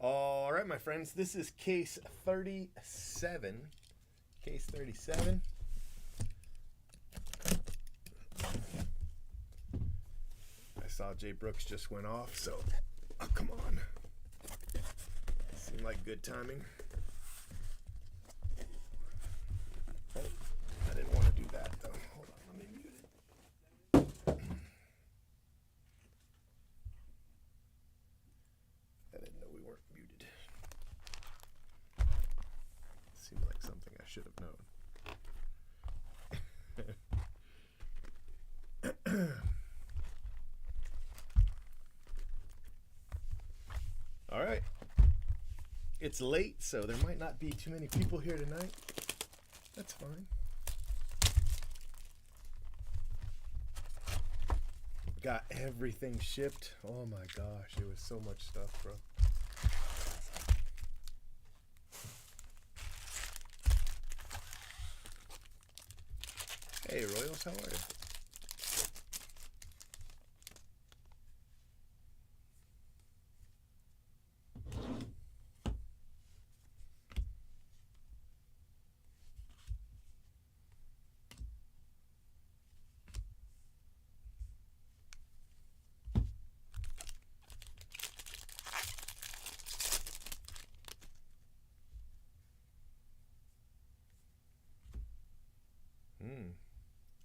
All right, my friends, this is case 37. Case 37. I saw Jay Brooks just went off, so come on. Seemed like good timing. Oh, I didn't want to do that though. Hold on, let me mute it. I didn't know we weren't muted. Seemed like something I should have known. All right. It's late, so there might not be too many people here tonight. That's fine. Got everything shipped. Oh my gosh, it was so much stuff, bro. Hey, Royals, how are you?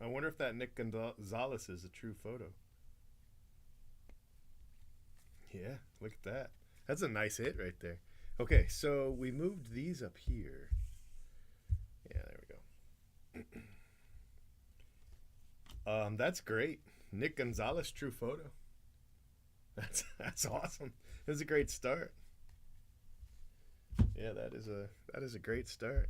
I wonder if that Nick Gonzalez is a true photo. Yeah, look at that. That's a nice hit right there. Okay, so we moved these up here. Yeah, there we go. That's great. Nick Gonzalez, true photo. That's awesome. It was a great start. Yeah, that is a great start.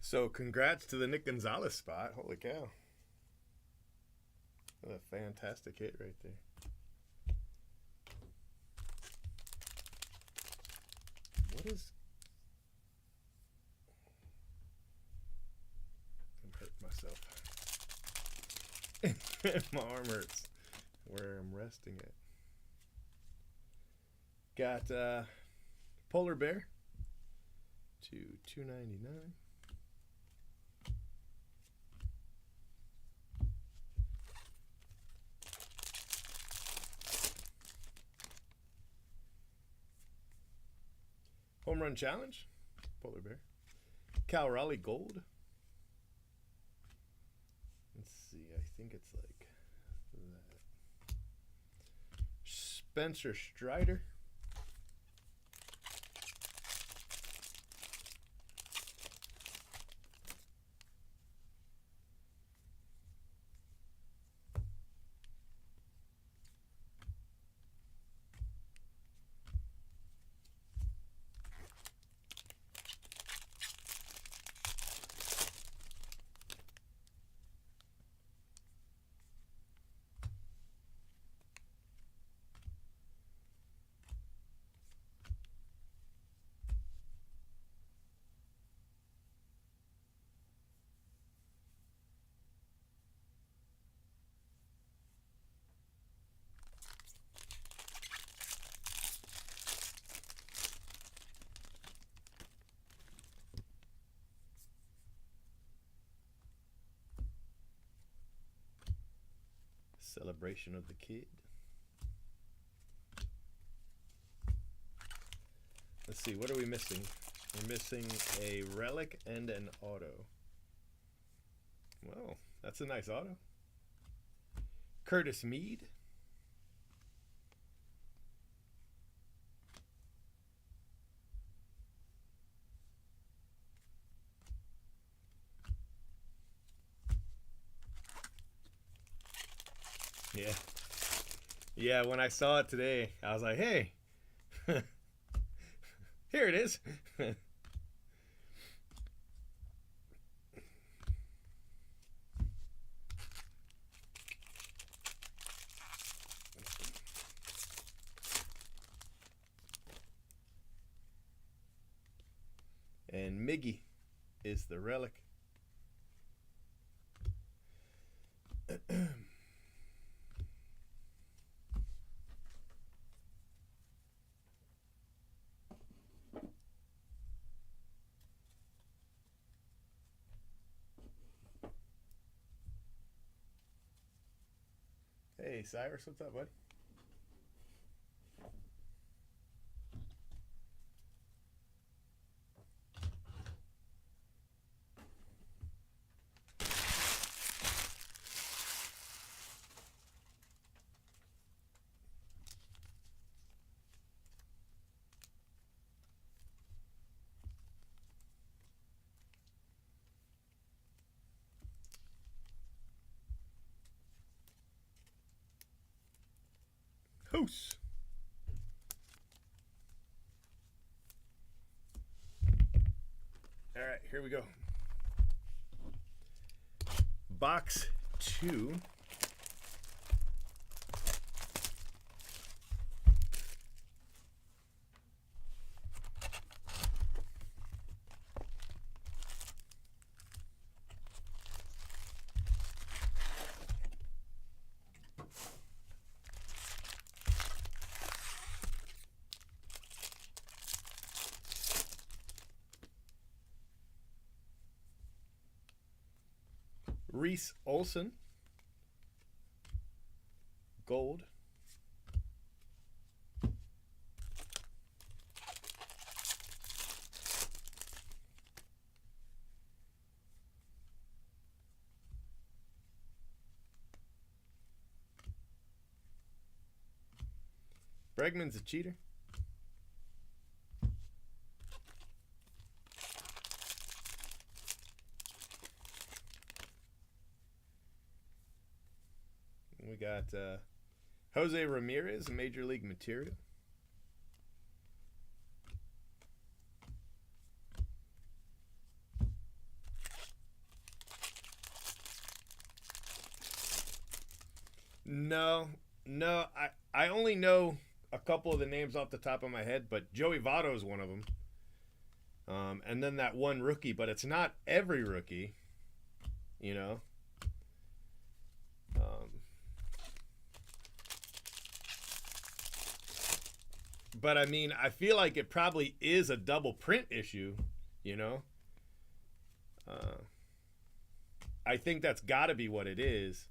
So congrats to the Nick Gonzalez spot. Holy cow. What a fantastic hit right there. What is... I'm hurting myself. My arm hurts where I'm resting it. Got Polar Bear to $2.99. Home Run Challenge, Polar Bear. Cal Raleigh Gold. Let's see, I think it's like that. Spencer Strider. Celebration of the Kid. Let's see, what are we missing? We're missing a relic and an auto. Well, that's a nice auto. Curtis Mead. Yeah. Yeah, when I saw it today, I was like, hey, here it is. And Miggy is the relic. Hey, Cyrus, what's up, bud? Hoose. All right, here we go. Box 2. Reese Olson, gold. Bregman's a cheater. We got Jose Ramirez, Major League Material. No, I only know a couple of the names off the top of my head, but Joey Votto is one of them. And then that one rookie, but it's not every rookie, you know. But I mean, I feel like it probably is a double print issue, you know. I think that's got to be what it is.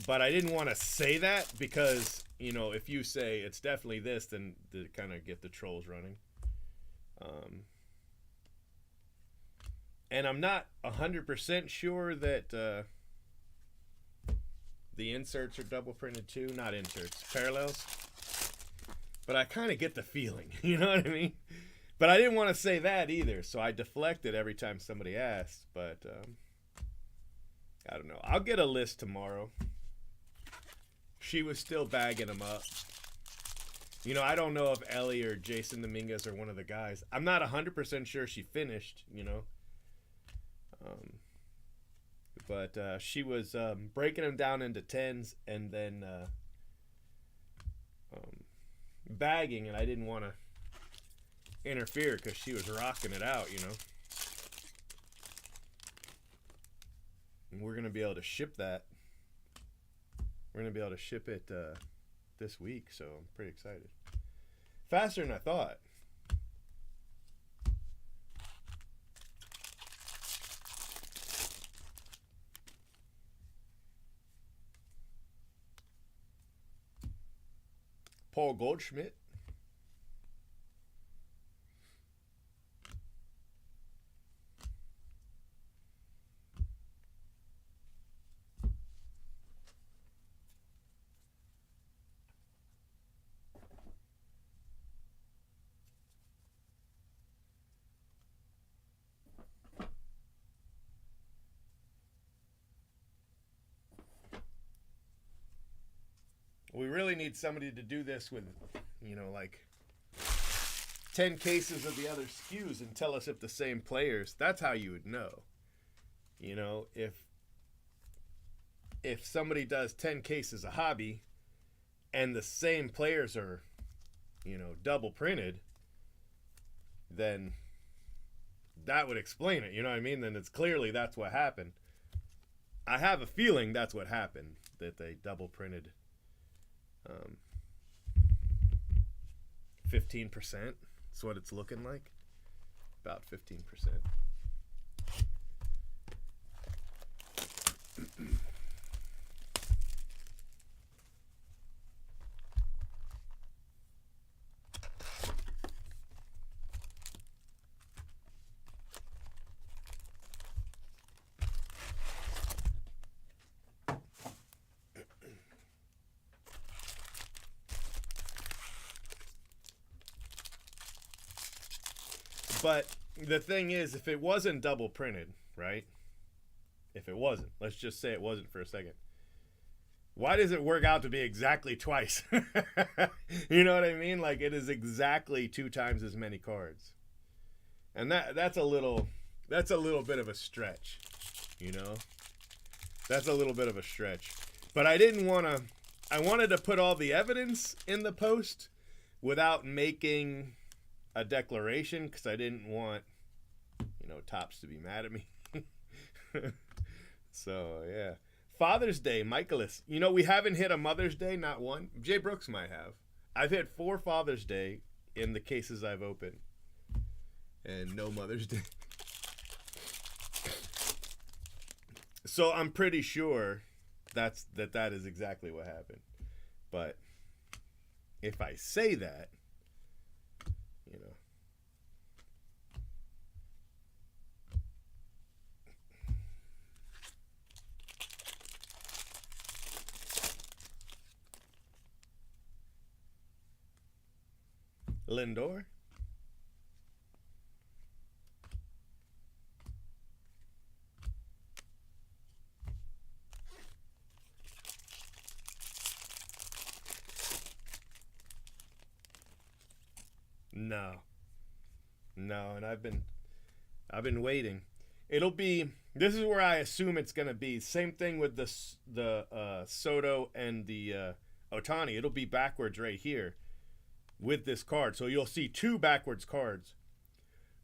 But I didn't want to say that because, you know, if you say it's definitely this, then to kind of get the trolls running. And I'm not 100% sure that the inserts are double printed too. Not inserts, parallels. But I kind of get the feeling, you know what I mean? But I didn't want to say that either, so I deflected every time somebody asked. But I don't know. I'll get a list tomorrow. She was still bagging them up. You know, I don't know if Ellie or Jason Dominguez are one of the guys. I'm not 100% sure she finished, you know. But she was breaking them down into 10s and then bagging, and I didn't want to interfere because she was rocking it out, you know. And we're going to be able to ship that. We're going to be able to ship it this week, so I'm pretty excited. Faster than I thought. Paul Goldschmidt. We really need somebody to do this with, you know, like 10 cases of the other SKUs and tell us if the same players. That's how you would know. You know, if somebody does 10 cases of hobby and the same players are double printed, then that would explain it. You know what I mean? Then it's clearly that's what happened. I have a feeling that's what happened, that they double printed 15%. That's what it's looking like. About 15%. But the thing is, if it wasn't double printed, right? If it wasn't, let's just say it wasn't for a second. Why does it work out to be exactly twice? You know what I mean? Like, it is exactly 2 times as many cards. And that's a little bit of a stretch, That's a little bit of a stretch. But I wanted to put all the evidence in the post without making a declaration, because I didn't want, Topps to be mad at me. So, yeah. Father's Day, Michaelis. We haven't hit a Mother's Day, not one. Jay Brooks might have. I've hit 4 Father's Day in the cases I've opened. And no Mother's Day. So I'm pretty sure that is exactly what happened. But if I say that, Lindor. No, and I've been waiting. This is where I assume it's gonna be. Same thing with the Soto and the Ohtani. It'll be backwards right here with this card. So you'll see 2 backwards cards.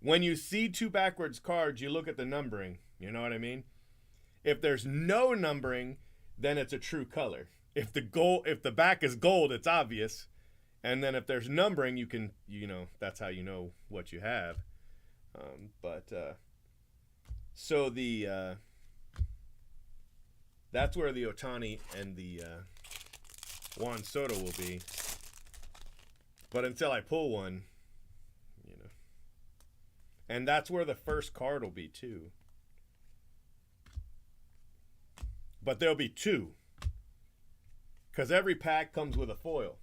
When you see 2 backwards cards, you look at the numbering. You know what I mean? If there's no numbering, then it's a true color. If the back is gold, it's obvious. And then if there's numbering, you can, that's how you know what you have. So that's where the Ohtani and the Juan Soto will be. But until I pull one, and that's where the first card will be too. But there'll be 2. Because every pack comes with a foil.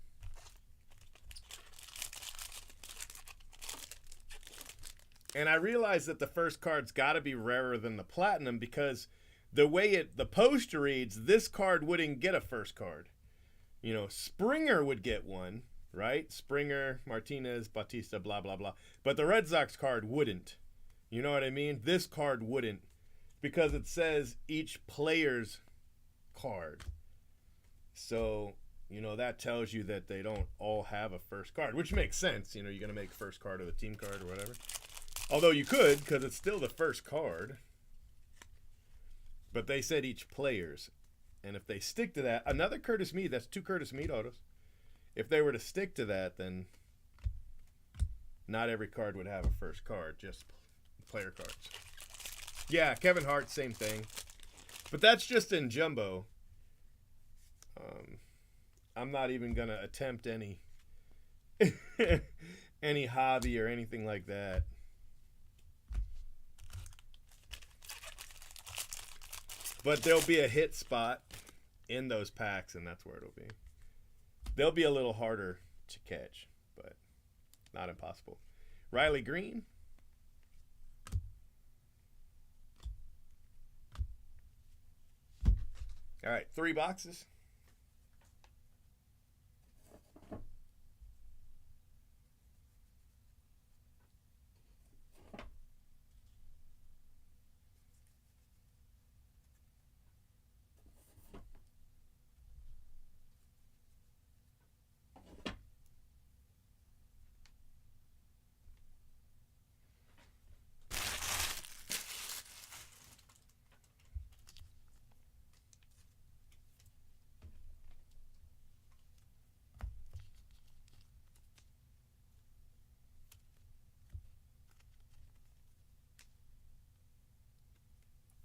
And I realize that the first card's got to be rarer than the platinum, because the way the poster reads, this card wouldn't get a first card. Springer would get one, right? Springer, Martinez, Bautista, blah, blah, blah. But the Red Sox card wouldn't. You know what I mean? This card wouldn't, because it says each player's card. So, that tells you that they don't all have a first card, which makes sense. You're going to make first card of the team card or whatever. Although you could, because it's still the first card. But they said each player's. And if they stick to that, another Curtis Mead, that's 2 Curtis Mead autos. If they were to stick to that, then not every card would have a first card, just player cards. Yeah, Kevin Hart, same thing. But that's just in jumbo. I'm not even going to attempt any hobby or anything like that. But there'll be a hit spot in those packs, and that's where it'll be. They'll be a little harder to catch, but not impossible. Riley Green. All right, 3 boxes.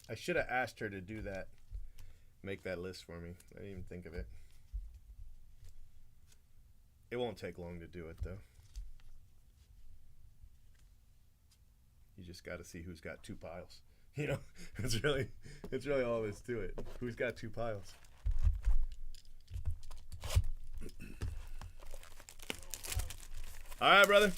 I should have asked her to do that. Make that list for me. I didn't even think of it. It won't take long to do it, though. You just got to see who's got 2 piles. You know, it's really all there is to it. Who's got 2 piles? All right, brother.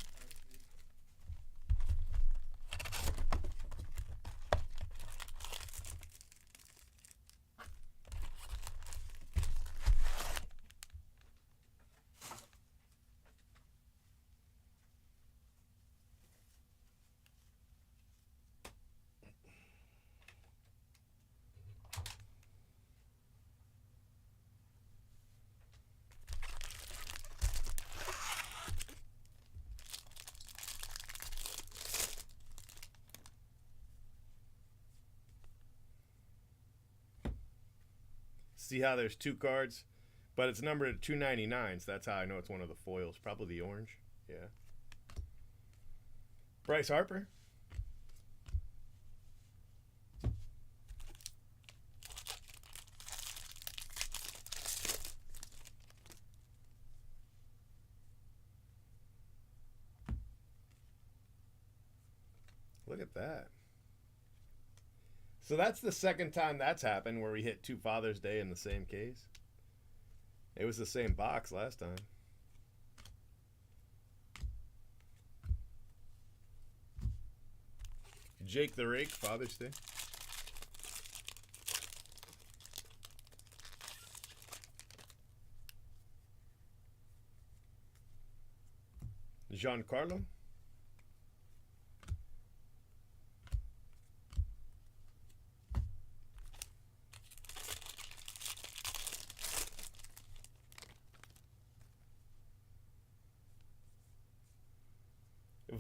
See how there's 2 cards, but it's numbered at 299, so that's how I know it's one of the foils. Probably the orange. Yeah. Bryce Harper. Look at that. So that's the second time that's happened where we hit 2 Father's Day in the same case. It was the same box last time. Jake the Rake, Father's Day. Giancarlo.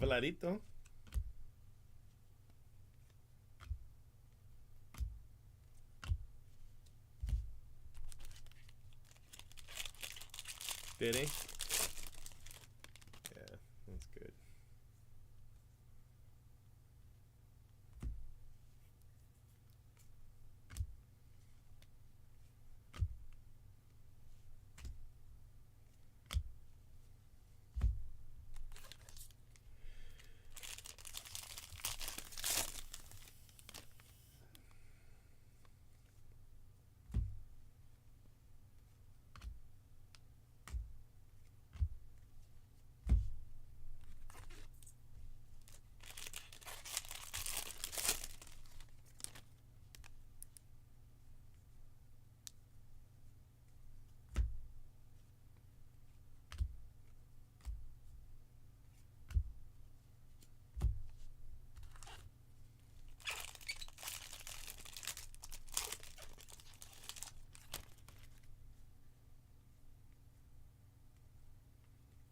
Vladito. Did he? Yeah, that's good.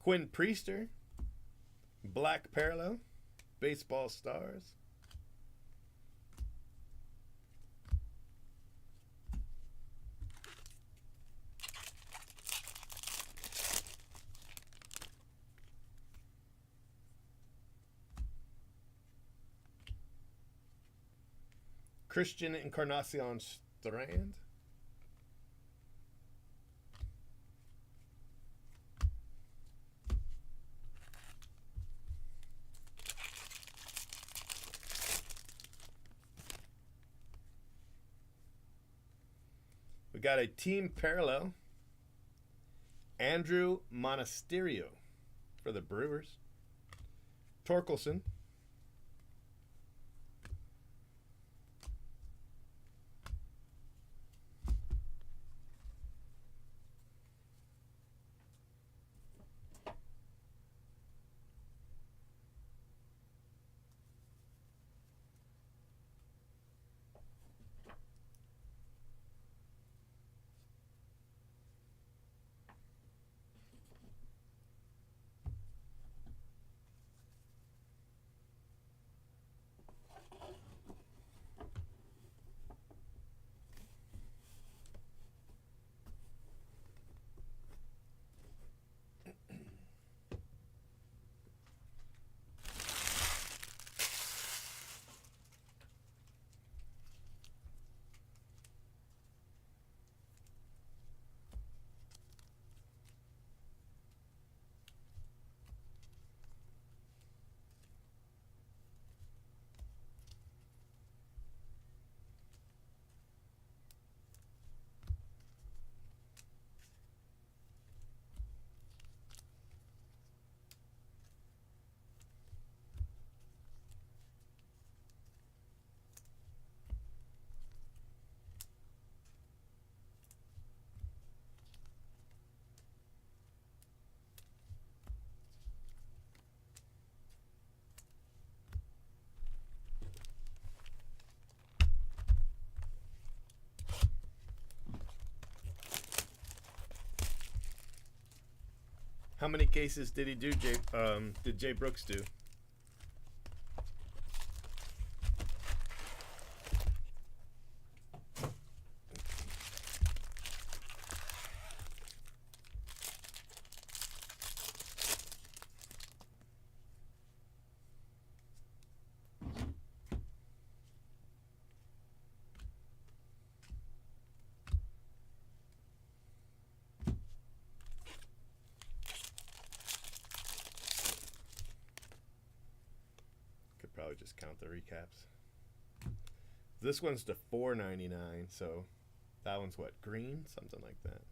Quinn Priester, Black Parallel, Baseball Stars. Christian Encarnacion Strand. We got a team parallel. Andrew Monasterio for the Brewers. Torkelson. How many cases did he do? Did Jay Brooks do? Probably just count the recaps. This one's to $4.99, so that one's what, green? Something like that.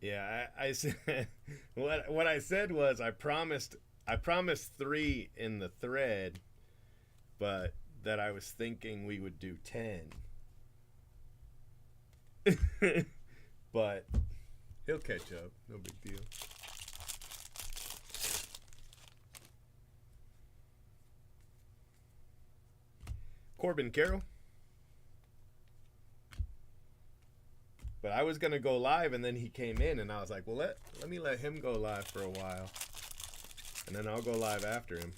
Yeah, I said what I said was I promised 3 in the thread, but that I was thinking we would do 10. But he'll catch up, no big deal. Corbin Carroll. But I was gonna go live, and then he came in, and I was like, "Well, let me let him go live for a while, and then I'll go live after him."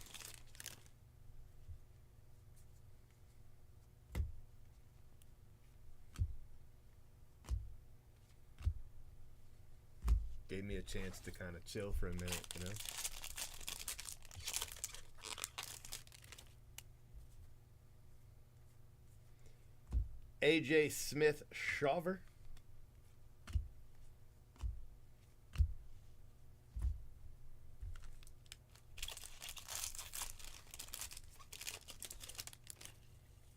Gave me a chance to kind of chill for a minute, you know. AJ Smith Shawver.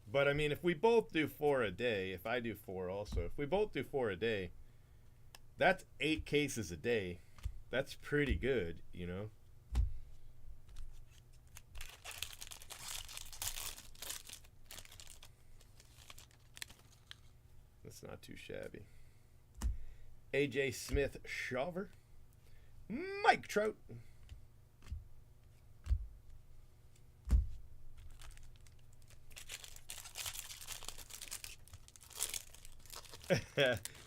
But I mean, if we both do 4 a day, if I do 4 also, if we both do 4 a day, that's 8 cases a day. That's pretty good, you know. That's not too shabby. AJ Smith Shawver. Mike Trout.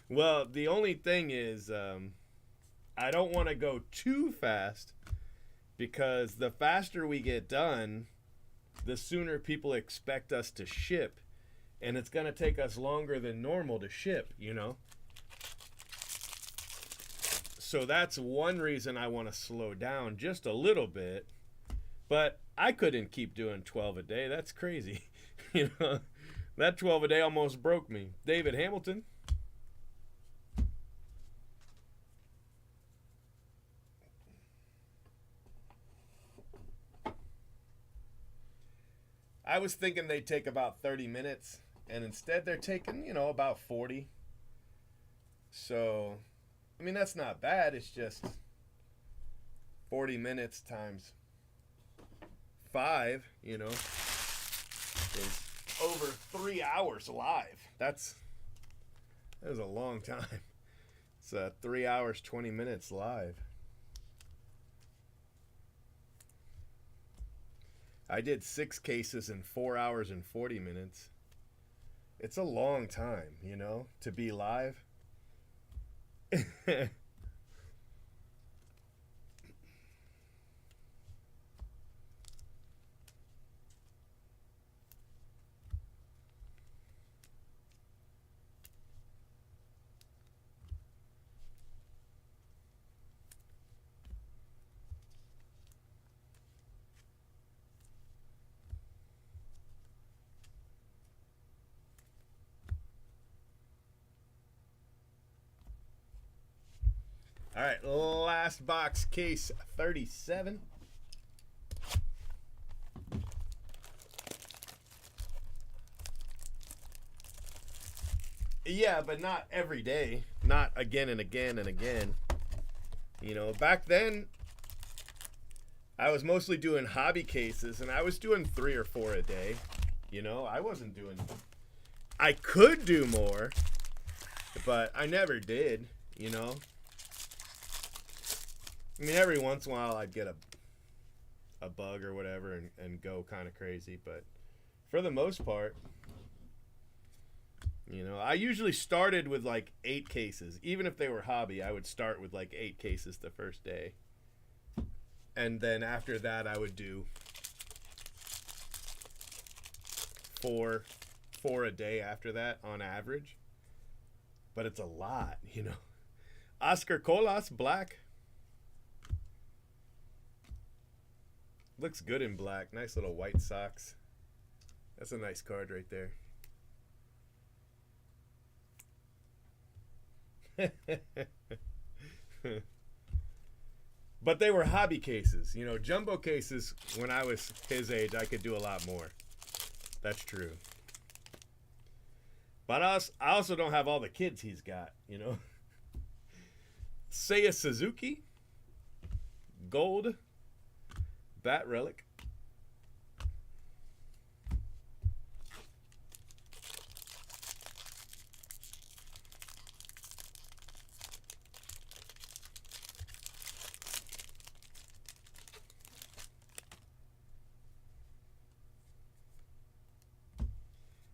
Well, the only thing is I don't want to go too fast, because the faster we get done, the sooner people expect us to ship, and it's going to take us longer than normal to ship, you know. So that's one reason I want to slow down just a little bit. But I couldn't keep doing 12 a day. That's crazy. You know, that 12 a day almost broke me. David Hamilton. I was thinking they'd take about 30 minutes, and instead they're taking, you know, about 40. So, I mean, that's not bad. It's just 40 minutes times 5, you know, is over 3 hours live. That was a long time. It's 3 hours, 20 minutes live. I did 6 cases in 4 hours and 40 minutes. It's a long time, you know, to be live. All right, last box, case 37. Yeah, but not every day. Not again and again and again. You know, back then, I was mostly doing hobby cases, and I was doing 3 or 4 a day. You know, I wasn't doing... I could do more, but I never did, you know. I mean, every once in a while I'd get a bug or whatever and go kind of crazy, but for the most part, you know, I usually started with like 8 cases. Even if they were hobby, I would start with like 8 cases the first day. And then after that, I would do four a day after that on average. But it's a lot, you know. Oscar Colas, black. Looks good in black. Nice little white socks. That's a nice card right there. But they were hobby cases. You know, jumbo cases, when I was his age, I could do a lot more. That's true. But I also don't have all the kids he's got, you know. Seiya Suzuki. Gold. Bat relic.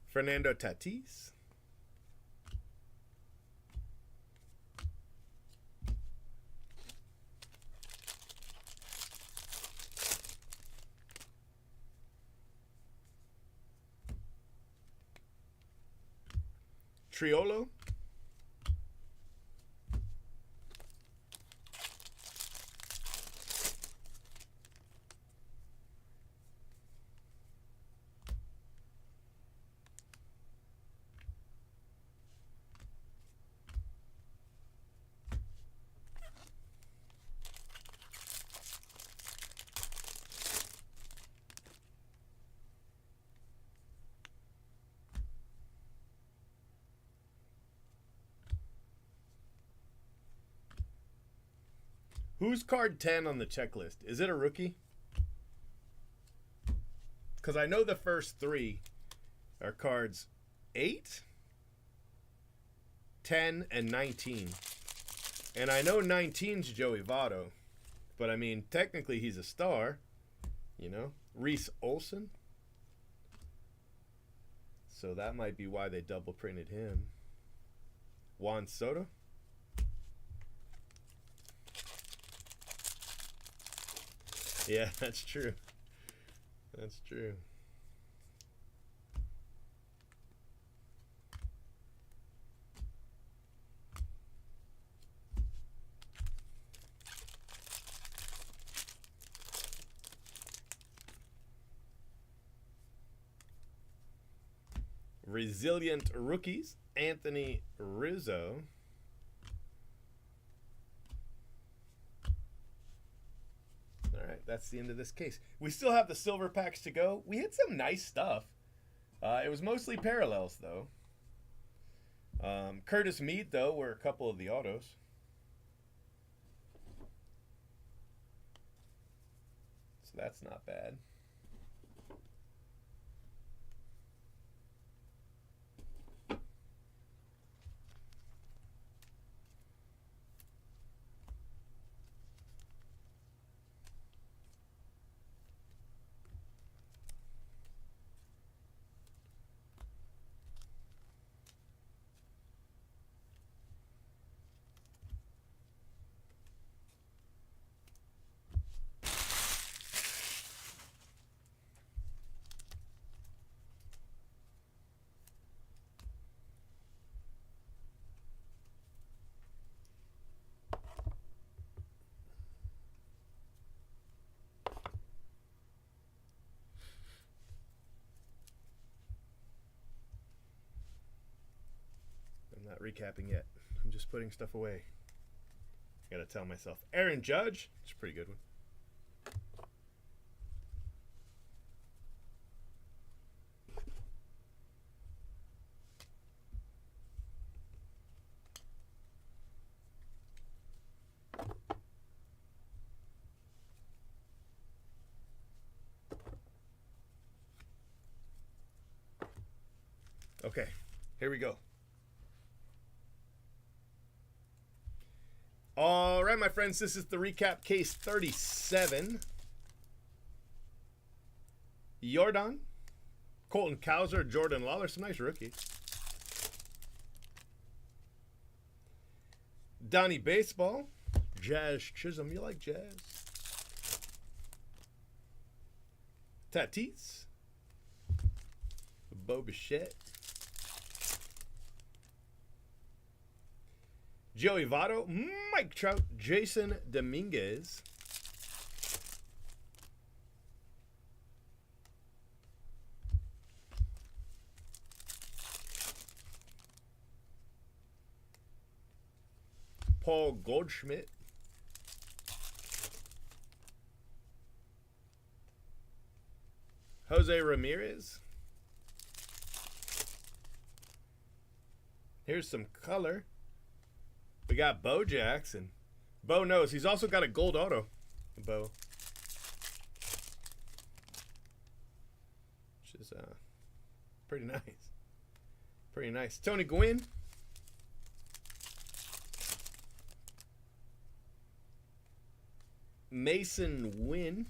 Fernando Tatis. Triolo. Who's card 10 on the checklist? Is it a rookie? Because I know the first 3 are cards 8, 10, and 19. And I know 19's Joey Votto. But I mean, technically he's a star. You know? Reese Olson. So that might be why they double printed him. Juan Soto. Yeah, that's true. That's true. Resilient rookies. Anthony Rizzo. That's the end of this case. We still have the silver packs to go. We had some nice stuff. It was mostly parallels, though. Curtis Mead, though, were a couple of the autos. So that's not bad. Not recapping yet. I'm just putting stuff away. I gotta tell myself. Aaron Judge. It's a pretty good one. Okay, here we go. All right, my friends, this is the recap case 37. Jordan, Colton Cowser, Jordan Lawler, some nice rookies. Donnie Baseball, Jazz Chisholm, you like Jazz? Tatis, Bo Bichette, Joey Votto, Mike Trout, Jason Dominguez, Paul Goldschmidt, Jose Ramirez. Here's some color. We got Bo Jackson. Bo knows. He's also got a gold auto. Bo. Which is pretty nice. Pretty nice. Tony Gwynn. Mason Wynn.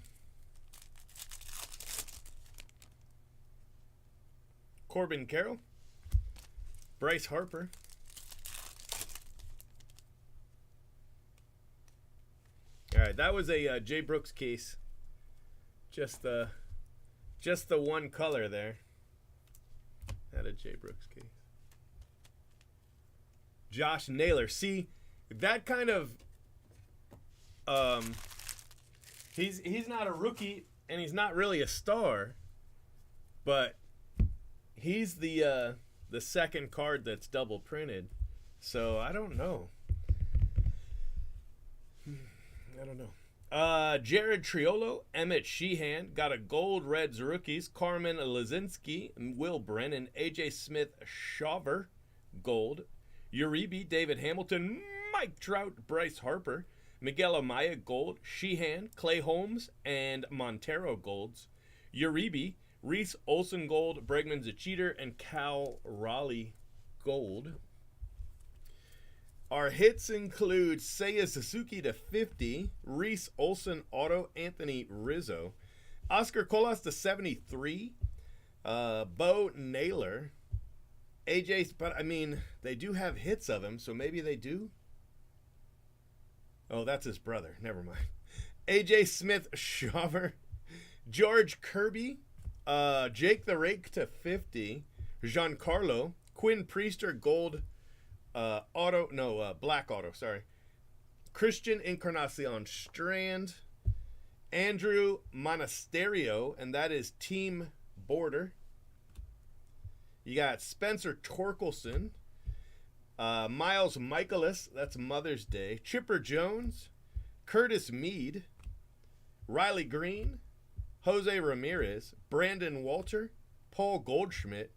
Corbin Carroll. Bryce Harper. All right, that was a Jay Brooks case. Just the one color there. Had a Jay Brooks case. Josh Naylor. See, that kind of he's not a rookie and he's not really a star, but he's the second card that's double printed. So I don't know. Jared Triolo, Emmett Sheehan, got a gold Reds rookies. Carmen Lazinski, Will Brennan, AJ Smith, Shawver, gold. Uribe, David Hamilton, Mike Trout, Bryce Harper, Miguel Amaya, gold. Sheehan, Clay Holmes, and Montero, golds. Uribe, Reese Olson, gold. Bregman's a cheater, and Cal Raleigh, gold. Our hits include Seiya Suzuki to 50, Reese Olson auto, Anthony Rizzo, Oscar Colas to 73, Bo Naylor, AJ, but I mean, they do have hits of him, so maybe they do. Oh, that's his brother. Never mind. AJ Smith Shawver, George Kirby, Jake the Rake to 50, Giancarlo, Quinn Priester, gold. Black auto, sorry. Christian Encarnacion Strand, Andrew Monasterio, and that is team border. You got Spencer Torkelson, Miles Michaelis, that's Mother's Day. Chipper Jones, Curtis Mead, Riley Green, Jose Ramirez, Brandon Walter, Paul Goldschmidt,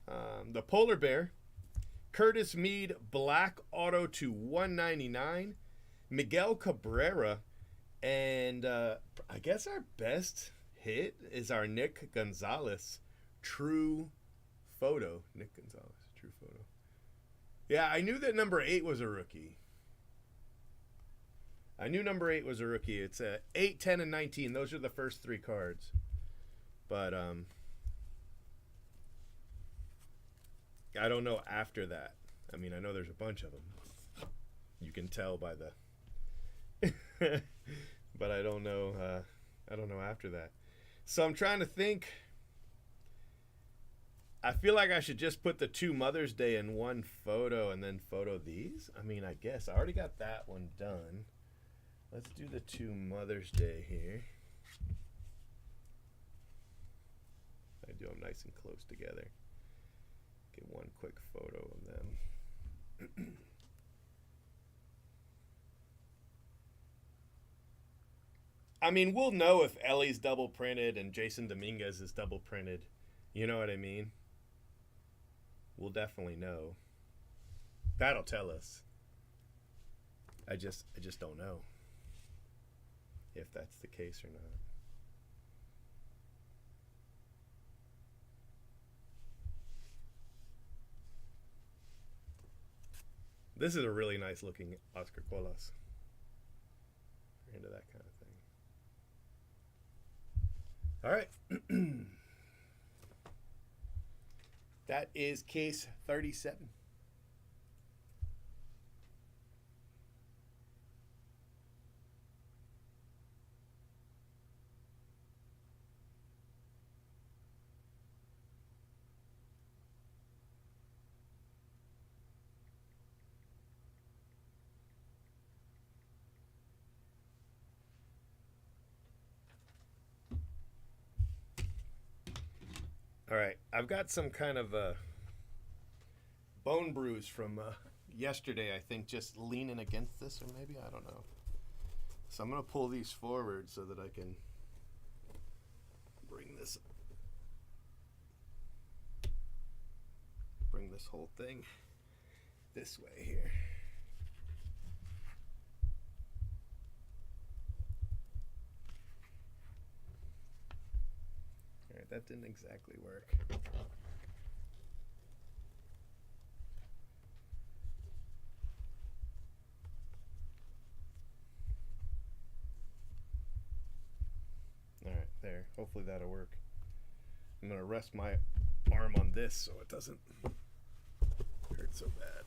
the Polar Bear, Curtis Mead, black auto to 199. Miguel Cabrera. And I guess our best hit is our Nick Gonzalez true photo. Nick Gonzalez, true photo. Yeah, I knew that number 8 was a rookie. It's 8, 10, and 19. Those are the first 3 cards. But I don't know after that. I mean, I know there's a bunch of them. You can tell by the but I don't know after that. So I'm trying to think. I feel like I should just put the 2 Mother's Day in one photo and then photo these. I mean, I guess I already got that one done. Let's do the 2 Mother's Day here. I do them nice and close together. Get one quick photo of them. I mean, we'll know if Ellie's double printed and Jason Dominguez is double printed. You know what I mean? We'll definitely know. That'll tell us. I just don't know if that's the case or not. This is a really nice looking Oscar Colas. Into that kind of thing. All right. That is case 37. All right, I've got some kind of bone bruise from yesterday, I think, just leaning against this, or maybe, I don't know. So I'm going to pull these forward so that I can bring this whole thing this way here. That didn't exactly work. All right, there. Hopefully that'll work. I'm going to rest my arm on this so it doesn't hurt so bad.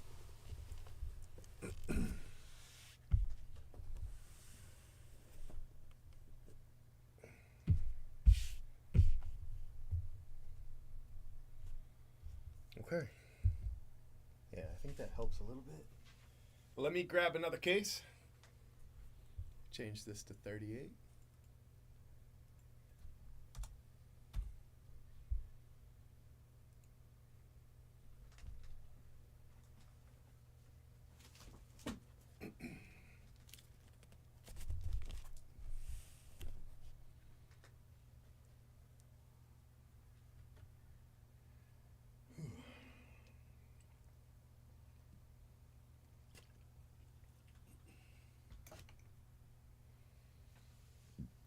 Okay. Yeah, I think that helps a little bit. Well, let me grab another case. Change this to 38.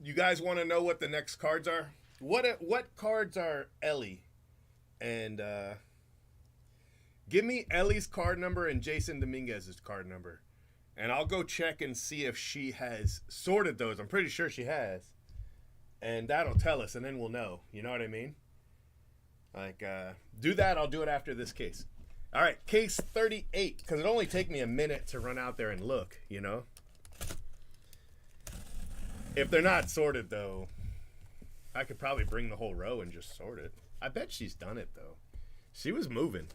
You guys want to know what the next cards are? What cards are Ellie? And give me Ellie's card number and Jason Dominguez's card number. And I'll go check and see if she has sorted those. I'm pretty sure she has. And that'll tell us, and then we'll know. You know what I mean? Like, do that. I'll do it after this case. All right, case 38, because it'll only take me a minute to run out there and look, you know? If they're not sorted, though, I could probably bring the whole row and just sort it. I bet she's done it, though. She was moving.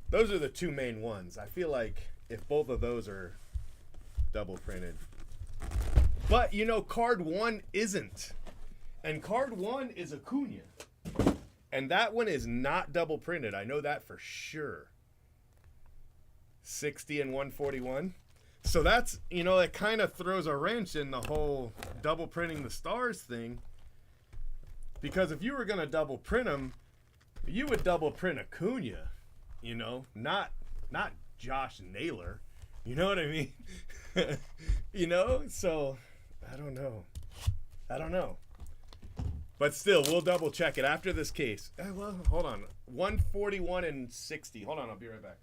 Those are the two main ones. I feel like if both of those are double printed. But, you know, card 1 isn't. And card 1 is Acuna. And that one is not double printed. I know that for sure. 60 and 141. So that's, you know, it kind of throws a wrench in the whole double printing the stars thing. Because if you were going to double print them, you would double print Acuna, you know, not Josh Naylor. You know what I mean? You know? So, I don't know. But still, we'll double check it after this case. Well, hold on. 141 and 60. Hold on, I'll be right back.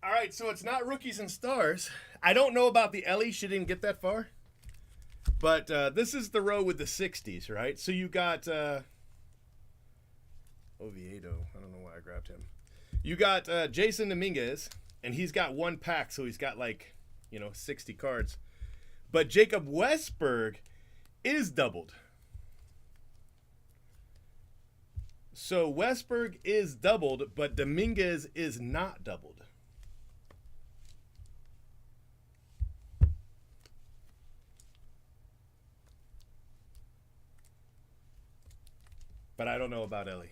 All right, so it's not rookies and stars. I don't know about the Ellie. She didn't get that far. But this is the row with the 60s, right? So you got Oviedo. Toledo. I don't know why I grabbed him. You got Jason Dominguez, and he's got one pack, so he's got 60 cards. But Jacob Westberg is doubled. So Westberg is doubled, but Dominguez is not doubled. But I don't know about Ellie.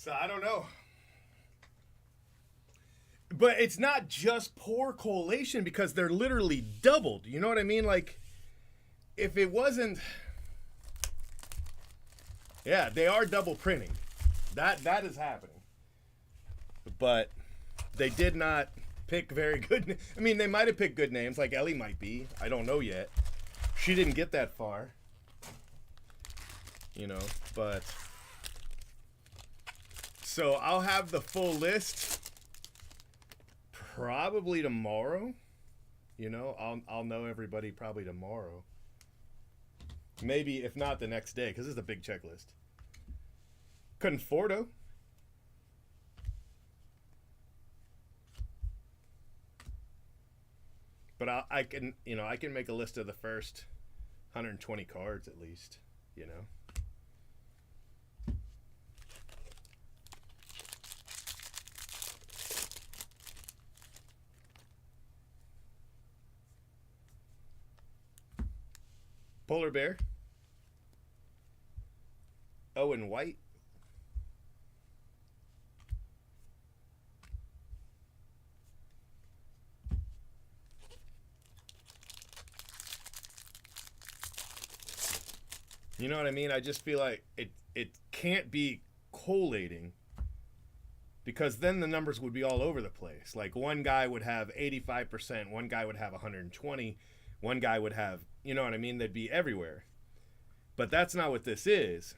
So I don't know. But it's not just poor collation because they're literally doubled. You know what I mean? Like, if it wasn't... Yeah, they are double printing. That is happening. But they did not pick very good... I mean, they might have picked good names, like Ellie might be. I don't know yet. She didn't get that far. You know, but... So I'll have the full list probably tomorrow. You know, I'll know everybody probably tomorrow. Maybe if not the next day, because this is a big checklist. Conforto. But I can make a list of the first 120 cards at least, you know. Polar Bear. Owen White. You know what I mean? I just feel like it can't be collating because then the numbers would be all over the place. Like one guy would have 85%, one guy would have 120, one guy would have, you know what I mean? They'd be everywhere. But that's not what this is.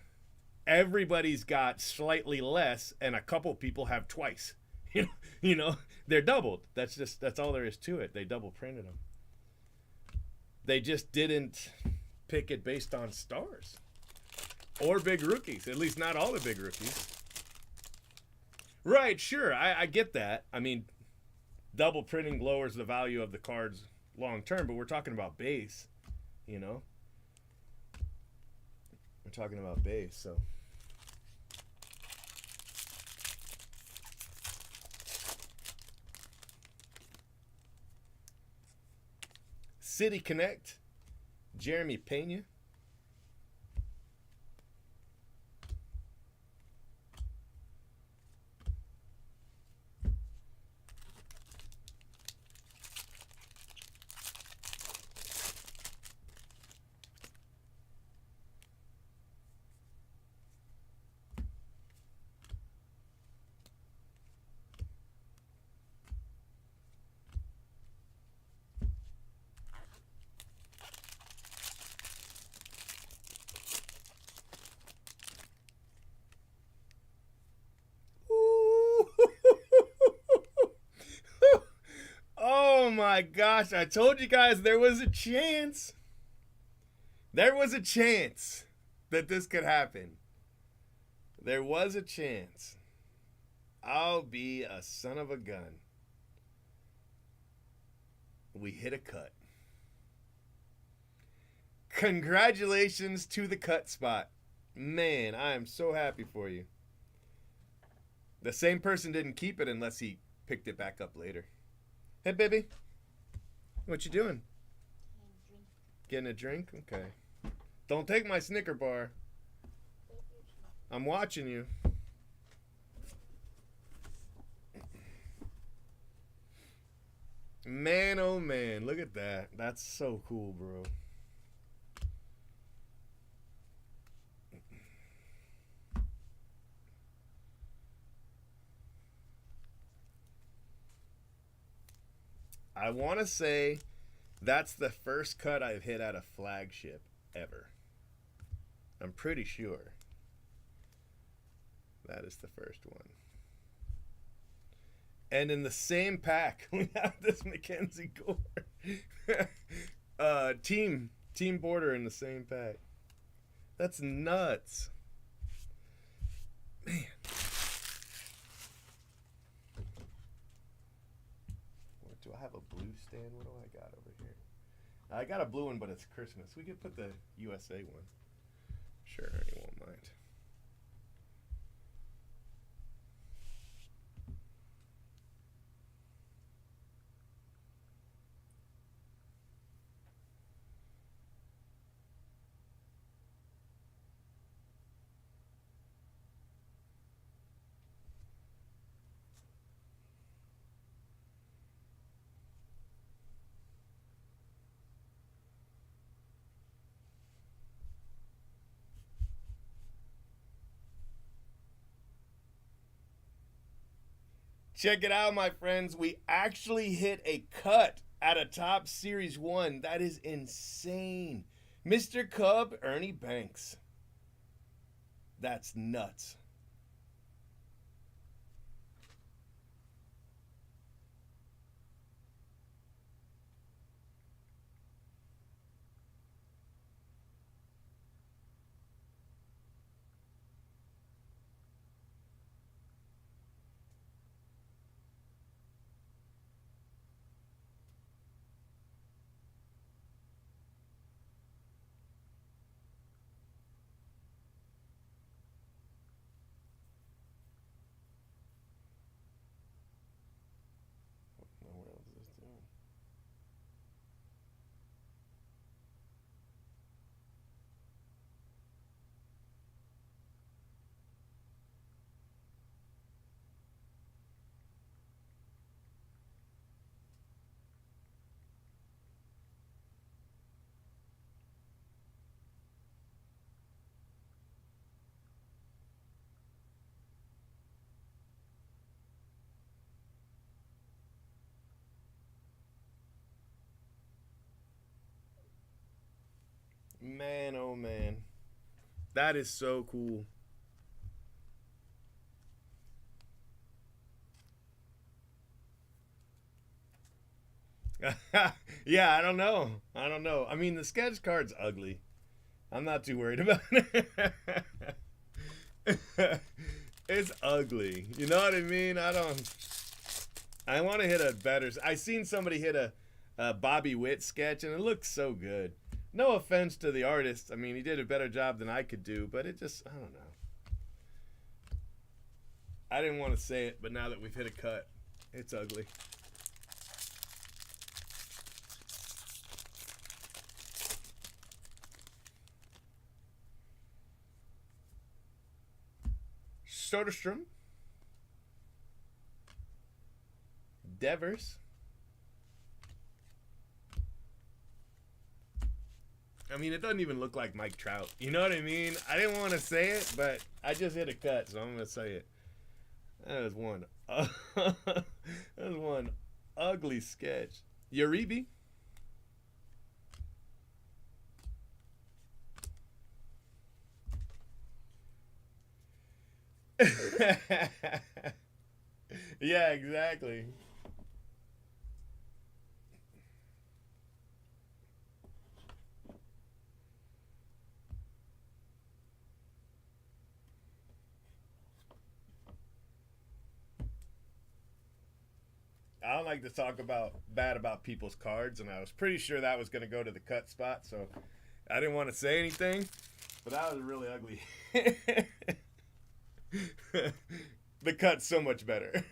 Everybody's got slightly less and a couple people have twice. You know, they're doubled. That's all there is to it. They double printed them. They just didn't pick it based on stars or big rookies. At least not all the big rookies. Right, sure. I get that. I mean, double printing lowers the value of the cards long term, but we're talking about base, you know? We're talking about base, so. City Connect, Jeremy Pena. Oh my gosh, I told you guys there was a chance. There was a chance that this could happen. There was a chance. I'll be a son of a gun. We hit a cut. Congratulations to the cut spot. Man, I am so happy for you. The same person didn't keep it unless he picked it back up later. Hey, baby. What you doing? Getting a drink? Okay. Don't take my Snicker bar. I'm watching you. Man, oh man, look at that. That's so cool, bro. I want to say that's the first cut I've hit at a flagship ever. I'm pretty sure that is the first one. And in the same pack, we have this Mackenzie Gore. Team Border in the same pack. That's nuts. Man. Do I have a blue stand? What do I got over here? I got a blue one, but it's Christmas. We could put the USA one. Sure, you won't mind. Check it out, my friends. We actually hit a cut at a Topps Series 1. That is insane. Mr. Cub, Ernie Banks. That's nuts. Man, oh man. That is so cool. Yeah, I don't know. I mean, the sketch card's ugly. I'm not too worried about it. It's ugly. You know what I mean? I want to hit a better. I seen somebody hit a Bobby Witt sketch, and it looks so good. No offense to the artist. I mean, he did a better job than I could do, but it just, I don't know. I didn't want to say it, but now that we've hit a cut, it's ugly. Soderstrom. Devers. I mean, it doesn't even look like Mike Trout. You know what I mean? I didn't want to say it, but I just hit a cut, so I'm going to say it. That was one. That was one ugly sketch. Uribe. Yeah, exactly. I don't like to talk about bad about people's cards, and I was pretty sure that was going to go to the cut spot, so I didn't want to say anything, but that was really ugly. The cut's so much better.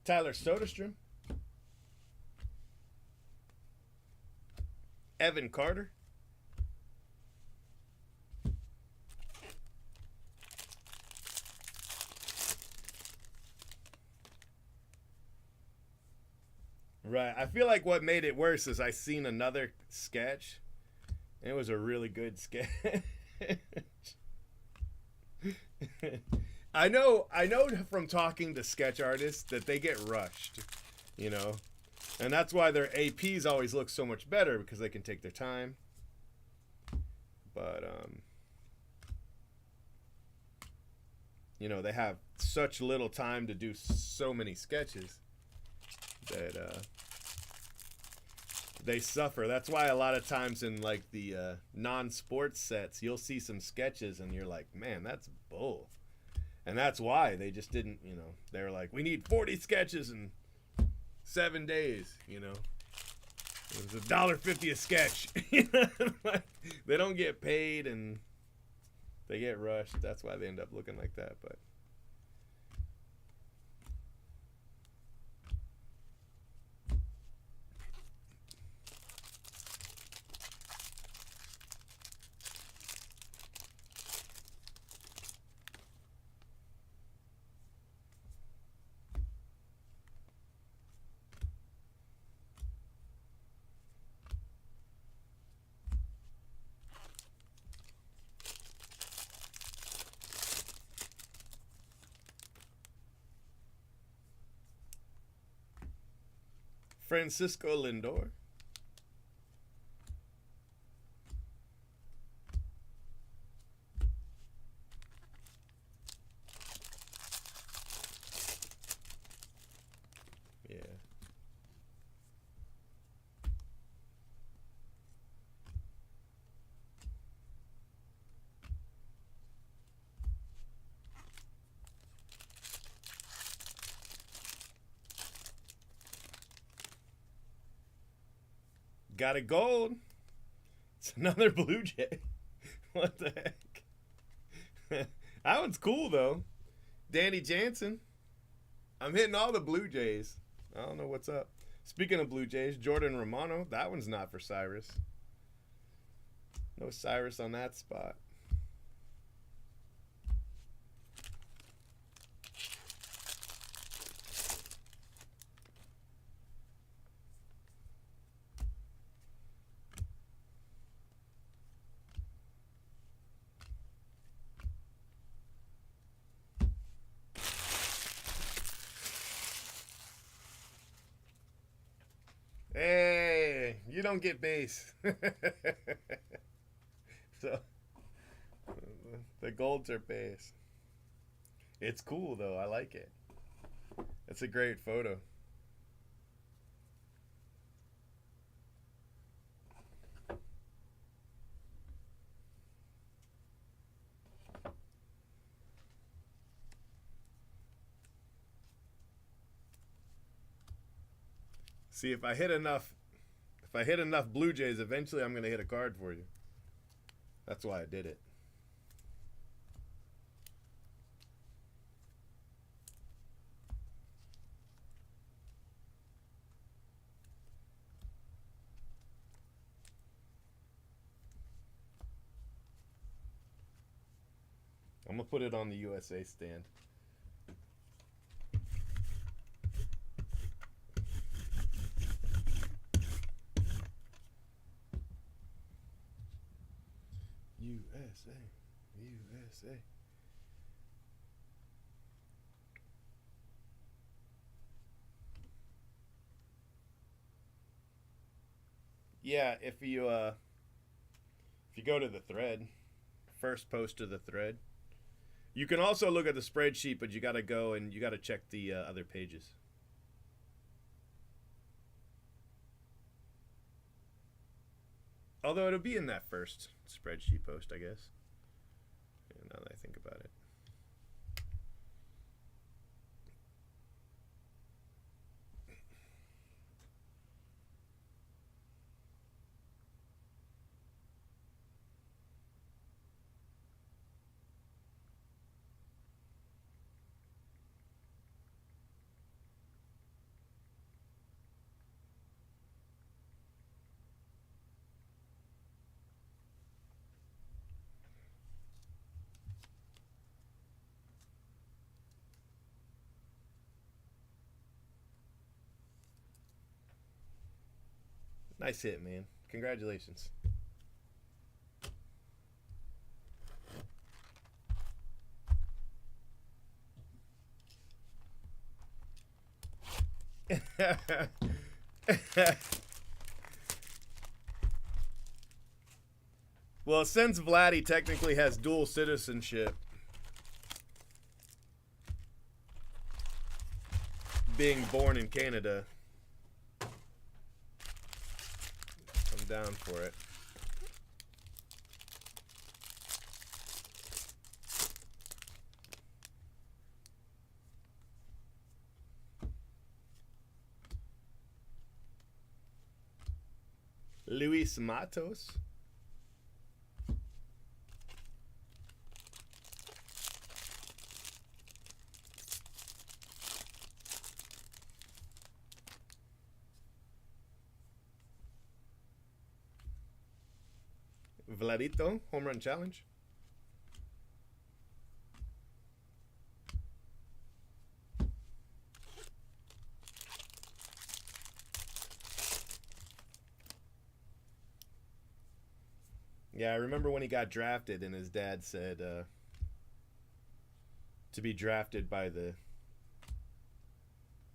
Tyler Soderstrom. Evan Carter. Right. I feel like what made it worse is I seen another sketch. And it was a really good sketch. I know from talking to sketch artists that they get rushed, you know. And that's why their APs always look so much better, because they can take their time. But you know, they have such little time to do so many sketches that they suffer. That's why a lot of times in like the non-sports sets, you'll see some sketches and you're like, man, that's bull. And that's why they just didn't, you know, they were like, we need 40 sketches in 7 days, you know. It was $1.50 a sketch. Like, they don't get paid and they get rushed. That's why they end up looking like that. But Francisco Lindor. Yeah. Got a gold. It's another Blue Jay. What the heck? That one's cool, though. Danny Jansen. I'm hitting all the Blue Jays. I don't know what's up. Speaking of Blue Jays, Jordan Romano. That one's not for Cyrus. No Cyrus on that spot. Hey, you don't get base. So, the golds are base. It's cool, though. I like it. It's a great photo. See, if I hit enough Blue Jays, eventually I'm going to hit a card for you. That's why I did it. I'm going to put it on the USA stand. USA. USA. Yeah, if you go to the thread, first post to the thread, you can also look at the spreadsheet, but you got to go and you got to check the other pages. Although it'll be in that first spreadsheet post, I guess. Yeah, now that I think about it. Nice hit, man. Congratulations. Well, since Vladdy technically has dual citizenship, being born in Canada, I'm down for it. Luis Matos. Vladito, home run challenge. Yeah, I remember when he got drafted and his dad said to be drafted by the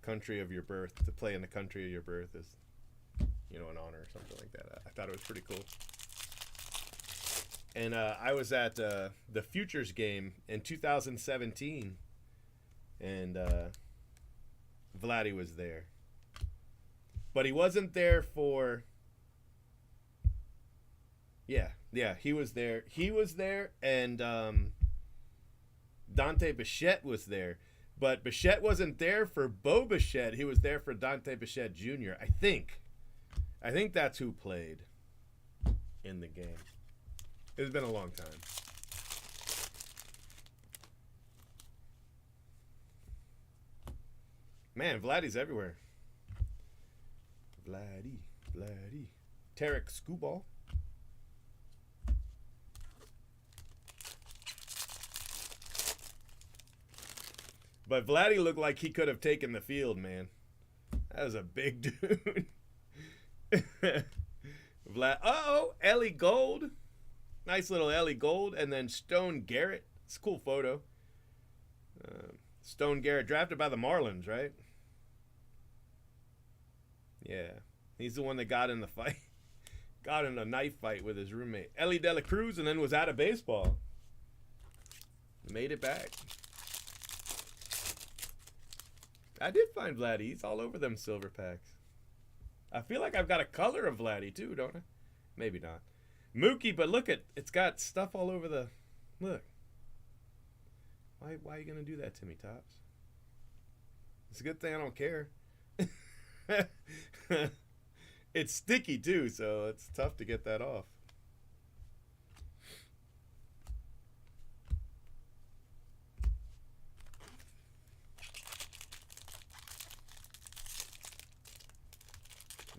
country of your birth, to play in the country of your birth is, you know, an honor or something like that. I thought it was pretty cool. And I was at the Futures game in 2017, and Vladdy was there. But he wasn't there for... Yeah, he was there. He was there, and Dante Bichette was there. But Bichette wasn't there for Bo Bichette. He was there for Dante Bichette Jr., I think. I think that's who played in the game. It's been a long time. Man, Vladdy's everywhere. Vladdy. Tarek Skubal. But Vladdy looked like he could have taken the field, man. That was a big dude. Uh-oh, Ellie Gold. Nice little Ellie Gold. And then Stone Garrett. It's a cool photo. Stone Garrett, drafted by the Marlins, right? Yeah. He's the one that got in the fight. Got in a knife fight with his roommate. Ellie De La Cruz, and then was out of baseball. Made it back. I did find Vladdy. He's all over them silver packs. I feel like I've got a color of Vladdy too, don't I? Maybe not. Mookie, but look at it's got stuff all over the look. Why are you gonna do that to me, Topps? It's a good thing I don't care. It's sticky too, so it's tough to get that off.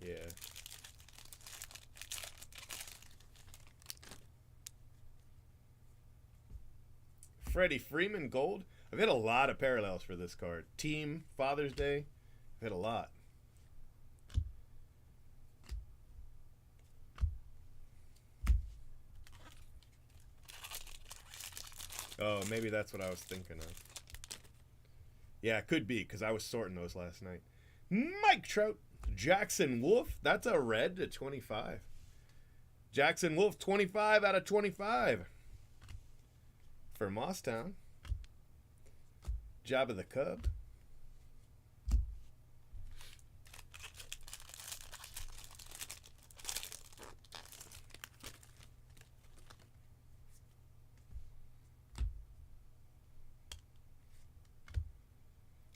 Yeah. Freddie Freeman Gold. I've hit a lot of parallels for this card. Team, Father's Day. I've hit a lot. Oh, maybe that's what I was thinking of. Yeah, it could be, because I was sorting those last night. Mike Trout. Jackson Wolf. That's a red to 25. Jackson Wolf, 25 out of 25. For Mosstown. Jabba the Cub.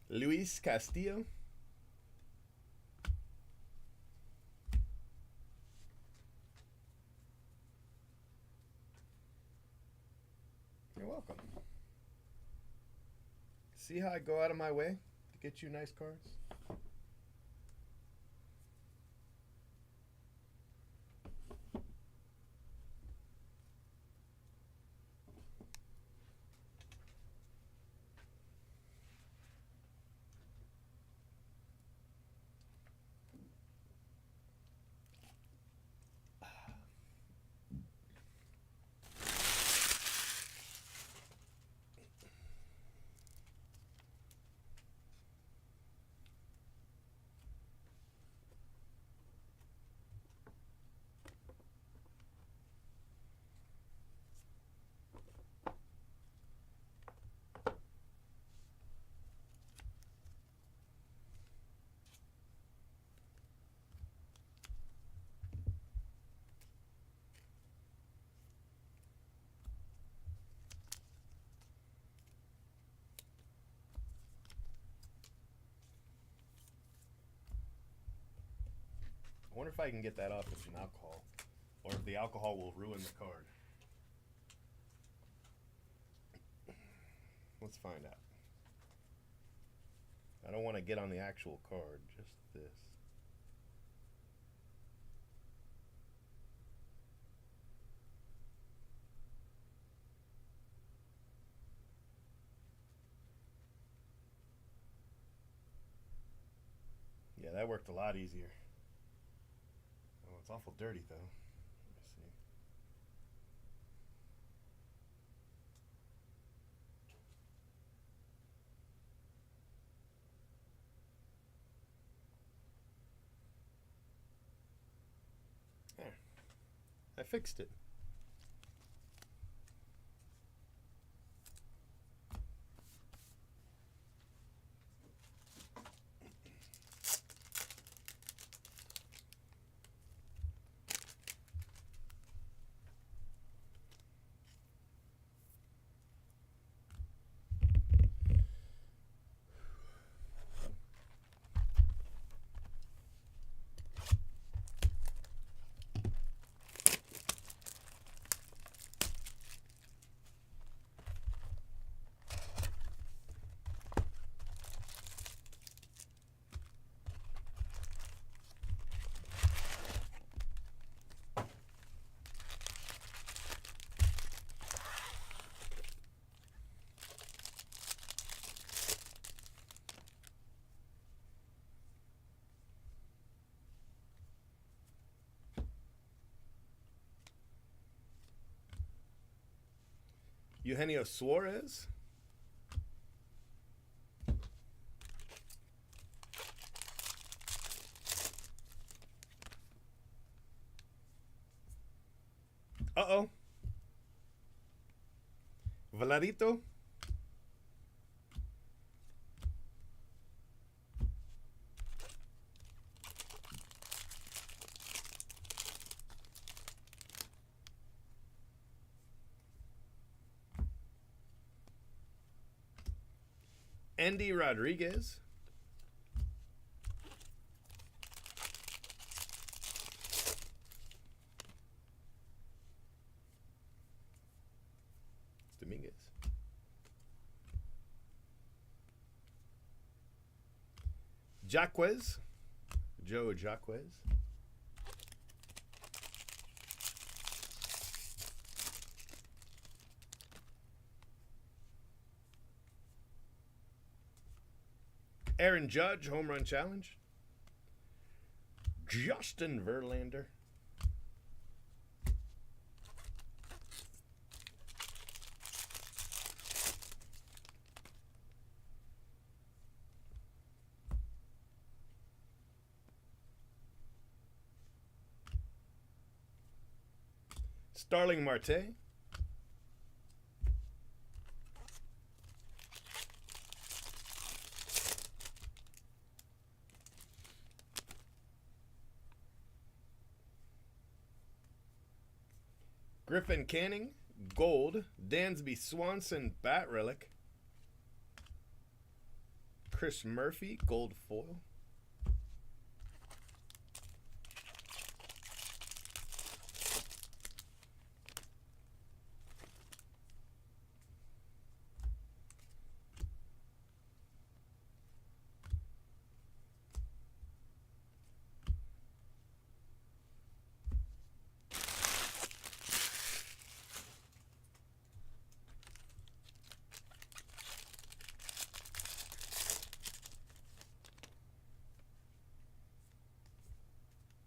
Luis Castillo. You're welcome. See how I go out of my way to get you nice cards? wonder if I can get that off with some alcohol, or if the alcohol will ruin the card. Let's find out. I don't want to get on the actual card, just this. Yeah, that worked a lot easier. Oh, it's awful dirty though. Let me see. There. I fixed it. Eugenio Suarez. Uh-oh. Valerito. Andy Rodriguez. Dominguez. Jaquez. Joe Jaquez. Aaron Judge, home run challenge. Justin Verlander. Starling Marte. Griffin Canning, gold. Dansby Swanson, bat relic. Chris Murphy, gold foil.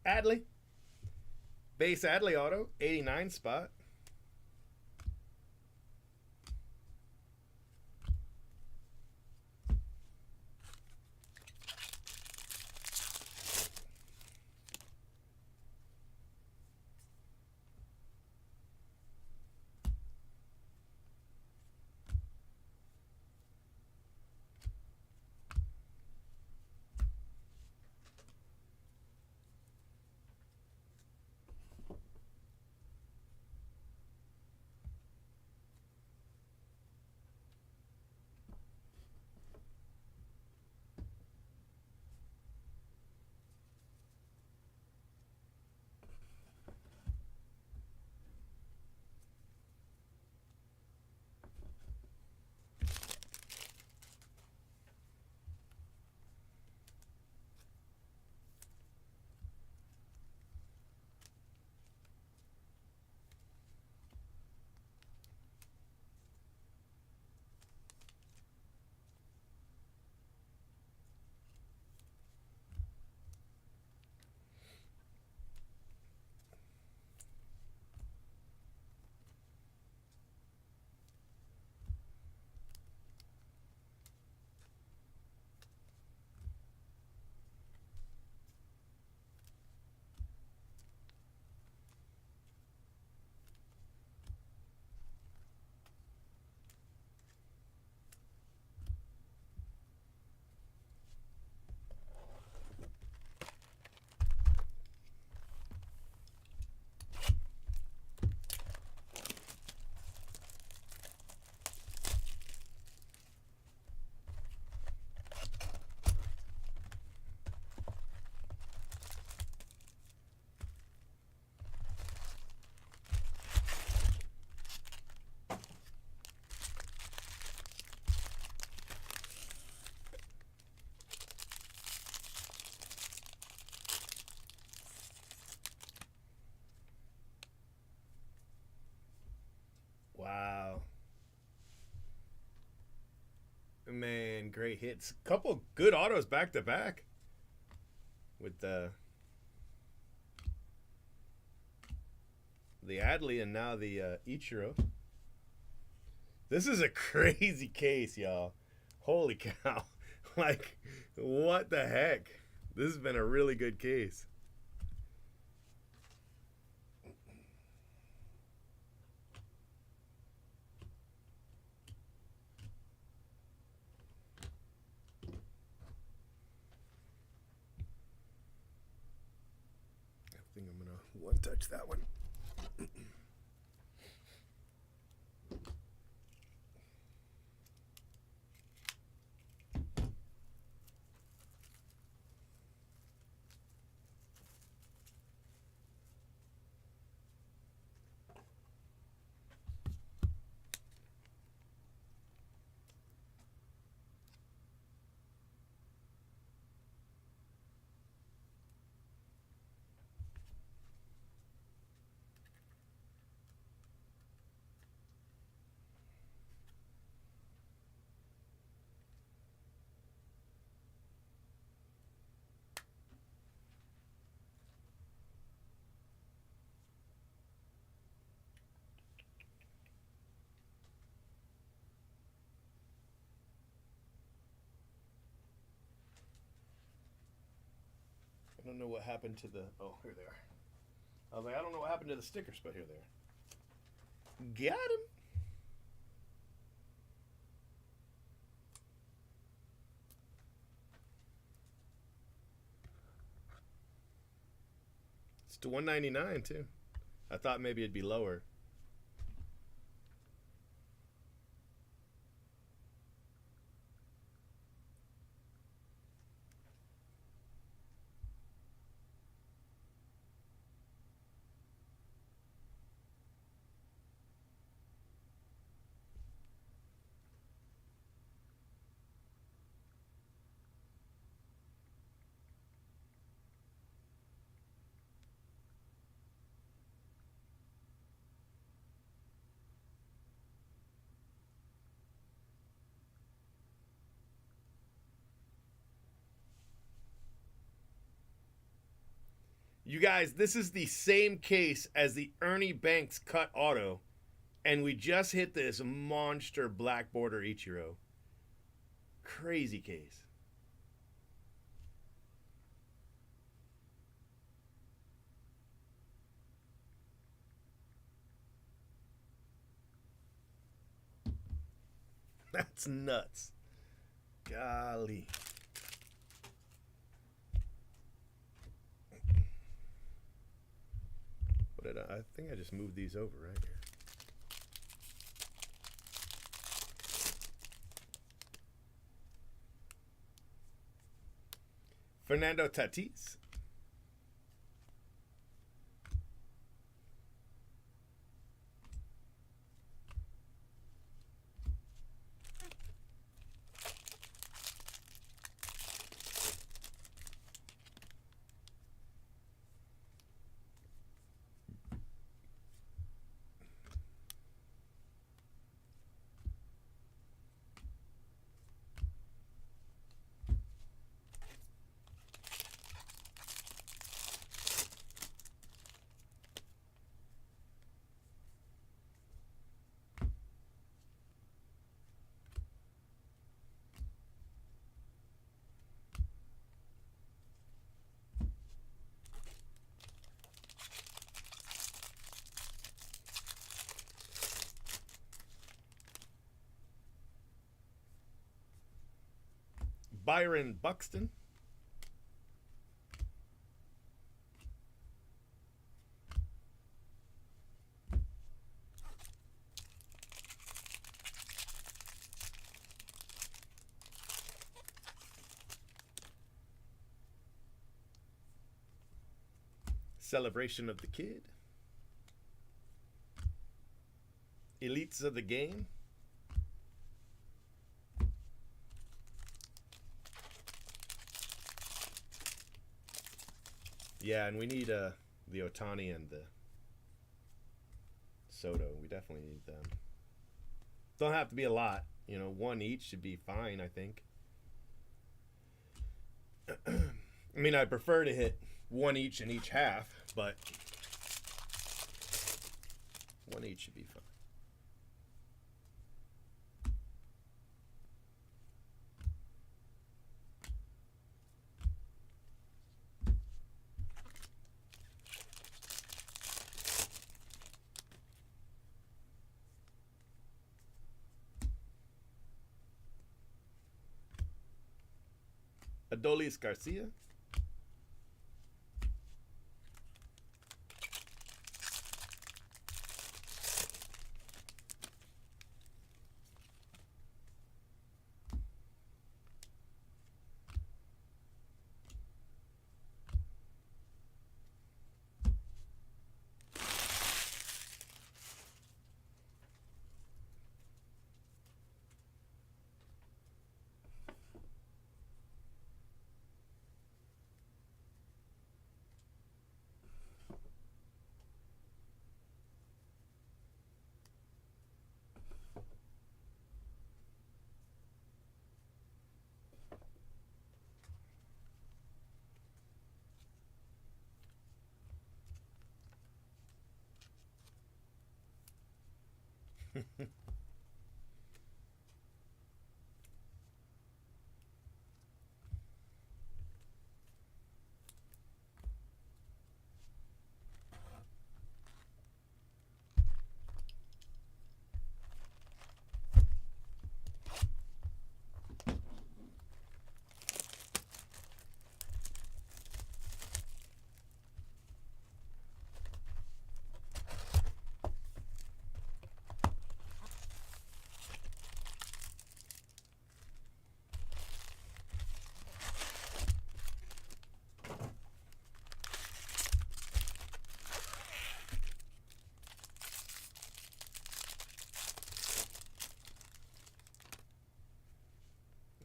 Adley. Base Adley auto, 89 spot. Dorian Gray hits. Couple good autos back to back with the Adley and now the Ichiro. This is a crazy case, y'all. Holy cow. Like, what the heck? This has been a really good case. I think I'm going to one-touch that one. I don't know what happened to the... Oh, here they are. I was like, I don't know what happened to the stickers, but here they are. Got him. It's to $199 too. I thought maybe it'd be lower. You guys, this is the same case as the Ernie Banks cut auto, and we just hit this monster black border Ichiro. Crazy case. That's nuts. Golly. I think I just moved these over right here. Fernando Tatis. Byron Buxton. Celebration of the Kid. Elites of the Game. Yeah, and we need the Ohtani and the Soto. We definitely need them. Don't have to be a lot. You know, one each should be fine, I think. I mean, I prefer to hit one each in each half, but one each should be fine. Adolis Garcia.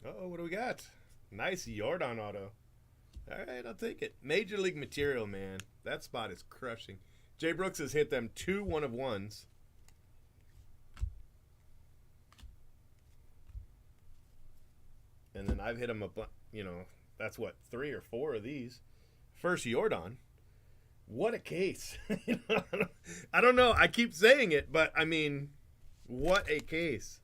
Uh-oh, what do we got? Nice Jordan auto. All right, I'll take it. Major League Material, man. That spot is crushing. Jay Brooks has hit them 2 1-of-1s. And then I've hit him that's what, 3 or 4 of these. First Jordan. What a case. I don't know. I keep saying it, but I mean, what a case.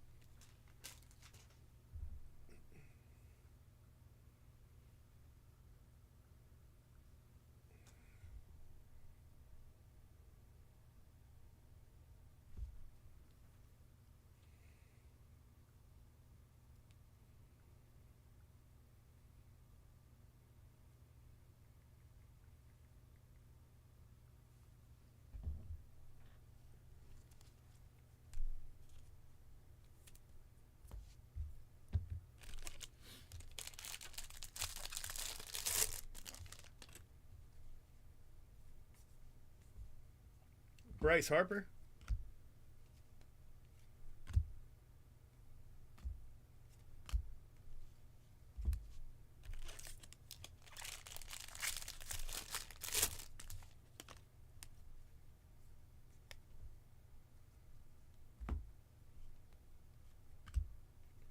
Bryce Harper.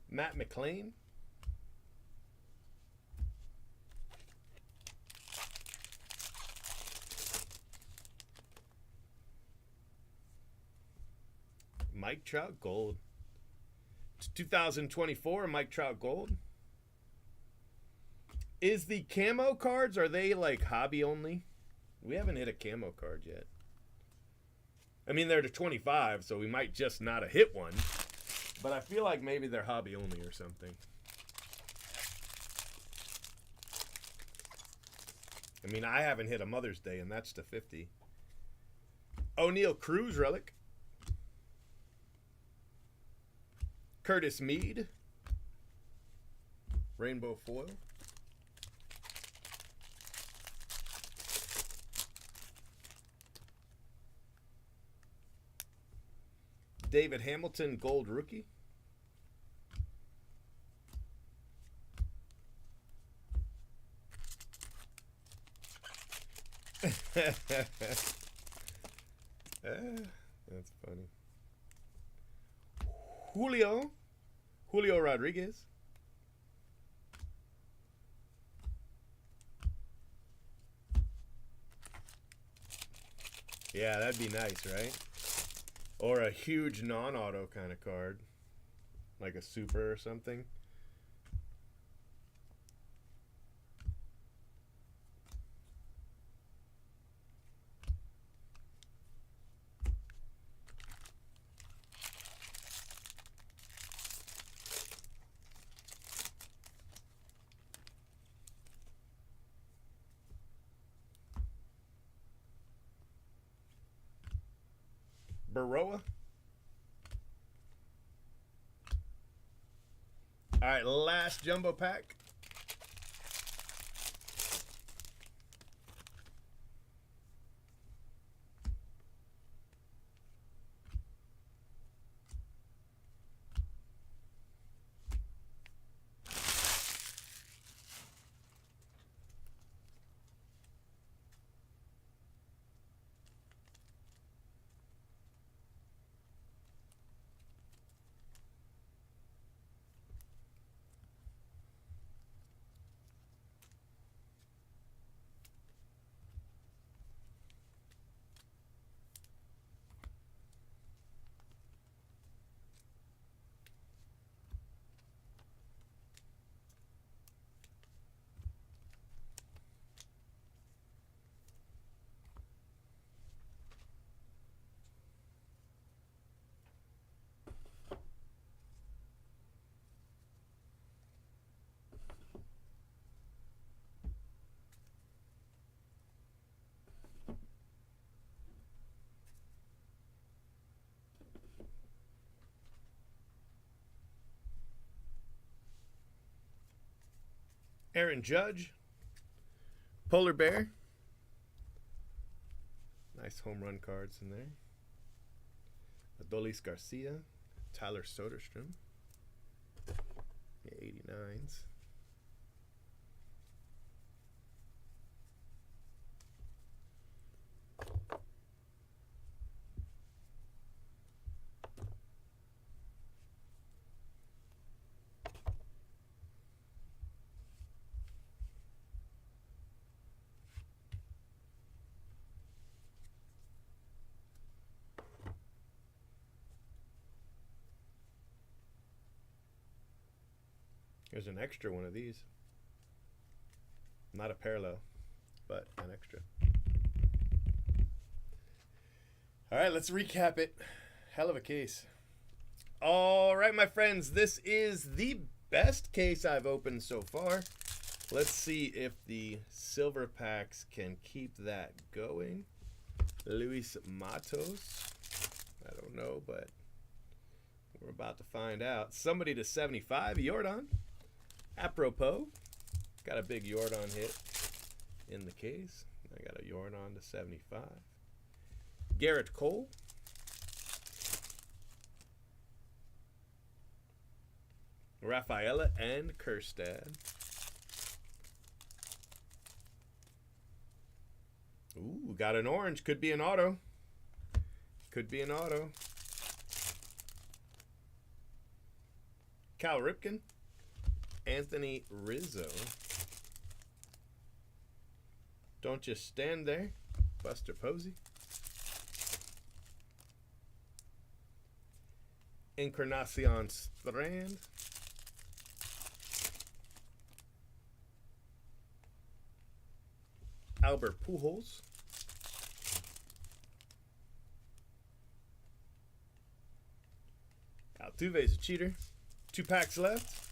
Matt McLean. Mike Trout Gold. 2024 Mike Trout Gold. Is the camo cards, are they like hobby only? We haven't hit a camo card yet. I mean, they're to 25, so we might just not have hit one. But I feel like maybe they're hobby only or something. I mean, I haven't hit a Mother's Day, and that's to 50. O'Neal Cruz relic. Curtis Mead. Rainbow foil. David Hamilton gold rookie. That's funny. Julio Rodriguez. Yeah, that'd be nice, right? Or a huge non-auto kind of card, like a super or something. Baroa. All right, last jumbo pack. Aaron Judge. Polar Bear. Nice home run cards in there. Adolis Garcia. Tyler Soderstrom. 89s. There's an extra one of these. Not a parallel, but an extra. All right, let's recap it. Hell of a case. All right, my friends, this is the best case I've opened so far. Let's see if the silver packs can keep that going. Luis Matos. I don't know, but we're about to find out. Somebody to 75. Yordan. Apropos. Got a big Yordan hit in the case. I got a Yordan to 75. Garrett Cole. Rafaela and Kjerstad. Ooh, got an orange. Could be an auto. Could be an auto. Cal Ripken. Anthony Rizzo. Don't just stand there. Buster Posey. Encarnacion Strand. Albert Pujols. Altuve's a cheater. 2 packs left.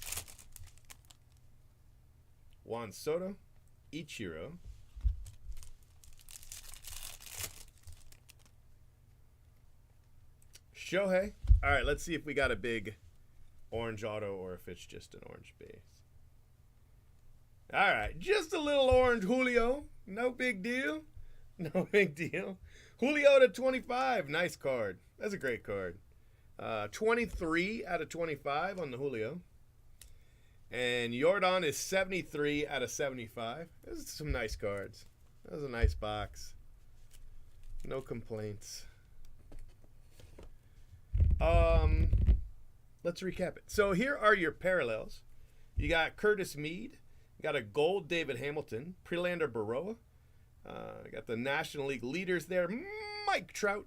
Juan Soto. Ichiro. Shohei. All right, let's see if we got a big orange auto or if it's just an orange base. All right, just a little orange Julio. No big deal. No big deal. Julio to 25. Nice card. That's a great card. 23 out of 25 on the Julio. And Yordan is 73 out of 75. Those are some nice cards. That was a nice box. No complaints. Let's recap it. So here are your parallels. You got Curtis Mead. You got a gold David Hamilton. Prelander Baroa. You got the National League leaders there. Mike Trout.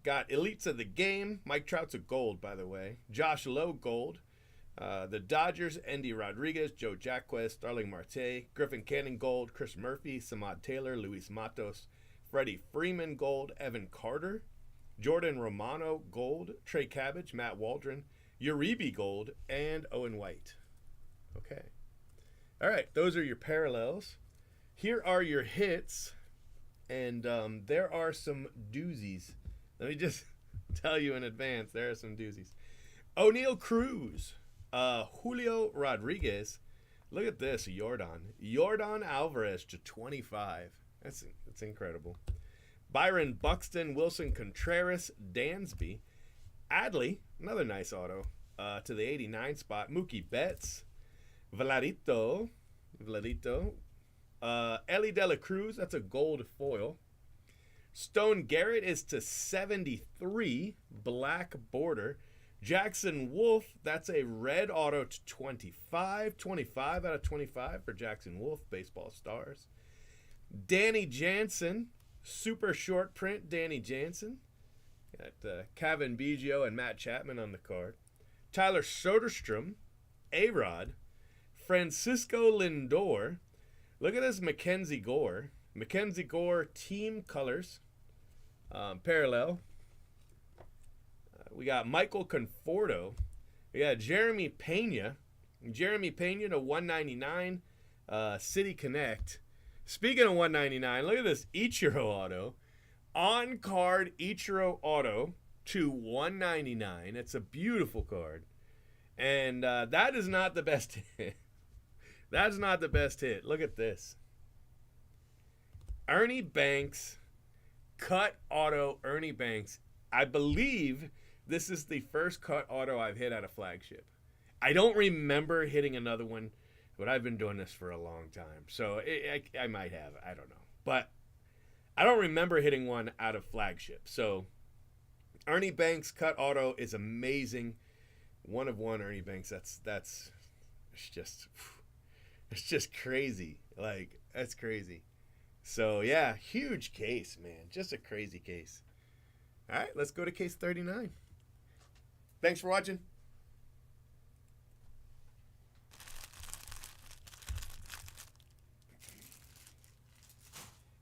Got Elites of the Game. Mike Trout's a gold, by the way. Josh Lowe, gold. The Dodgers, Endy Rodriguez, Joe Jacquez, Starling Marte, Griffin Canning, gold. Chris Murphy, Samad Taylor, Luis Matos, Freddie Freeman, gold. Evan Carter, Jordan Romano, gold. Trey Cabbage, Matt Waldron, Uribe, gold, and Owen White. Okay. All right, those are your parallels. Here are your hits, and there are some doozies. Let me just tell you in advance, there are some doozies. O'Neal Cruz, Julio Rodriguez. Look at this, Yordan Alvarez to 25. That's incredible. Byron Buxton, Wilson Contreras, Dansby. Adley, another nice auto, to the 89 spot. Mookie Betts, Vladito, Ellie De La Cruz, that's a gold foil. Stone Garrett is to 73, black border. Jackson Wolf, that's a red auto to 25. 25 out of 25 for Jackson Wolf, Baseball Stars. Danny Jansen, super short print Danny Jansen. Got Kevin Biggio and Matt Chapman on the card. Tyler Soderstrom, A-Rod. Francisco Lindor. Look at this Mackenzie Gore. Mackenzie Gore team colors. Parallel. We got Michael Conforto. We got Jeremy Pena. Jeremy Pena to 199. City Connect. Speaking of 199, look at this Ichiro auto. On card Ichiro auto to 199. It's a beautiful card. And that is not the best hit. That's not the best hit. Look at this. Ernie Banks, cut auto Ernie Banks. I believe this is the first cut auto I've hit at a flagship. I don't remember hitting another one, but I've been doing this for a long time. So I might have. I don't know. But I don't remember hitting one out of flagship. So Ernie Banks cut auto is amazing. One of one Ernie Banks. That's it's just crazy. Like, that's crazy. So, yeah, huge case, man. Just a crazy case. All right, let's go to case 39. Thanks for watching.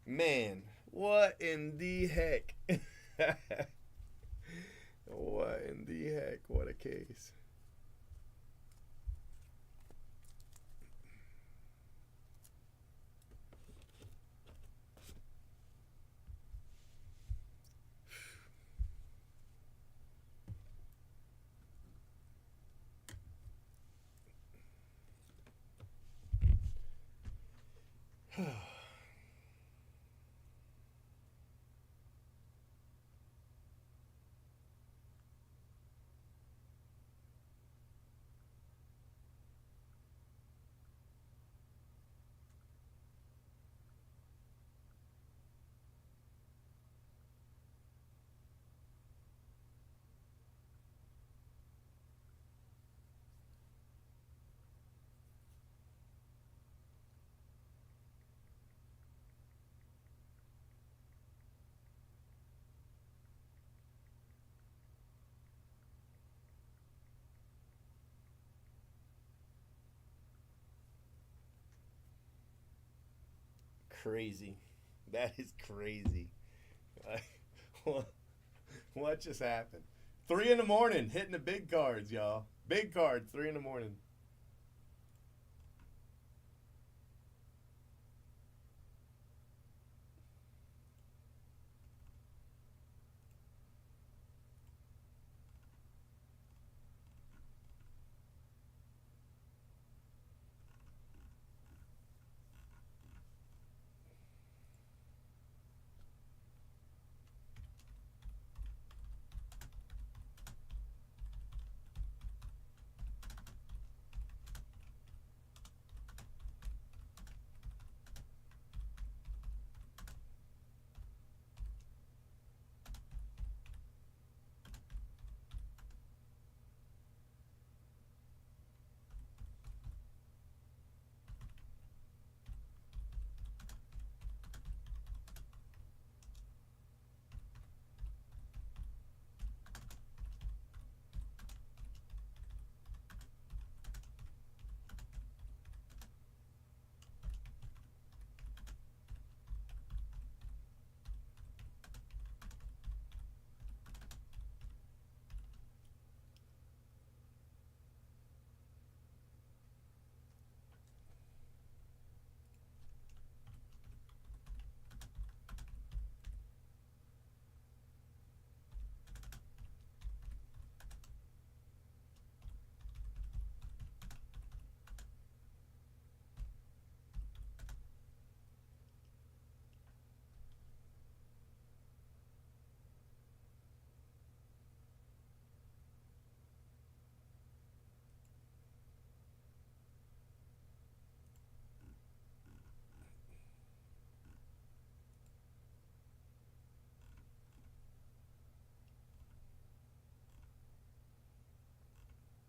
Man, what in the heck? What in the heck? What a case. Crazy. That is crazy. What just happened? 3 in the morning, hitting the big cards, y'all. Big cards, 3 in the morning.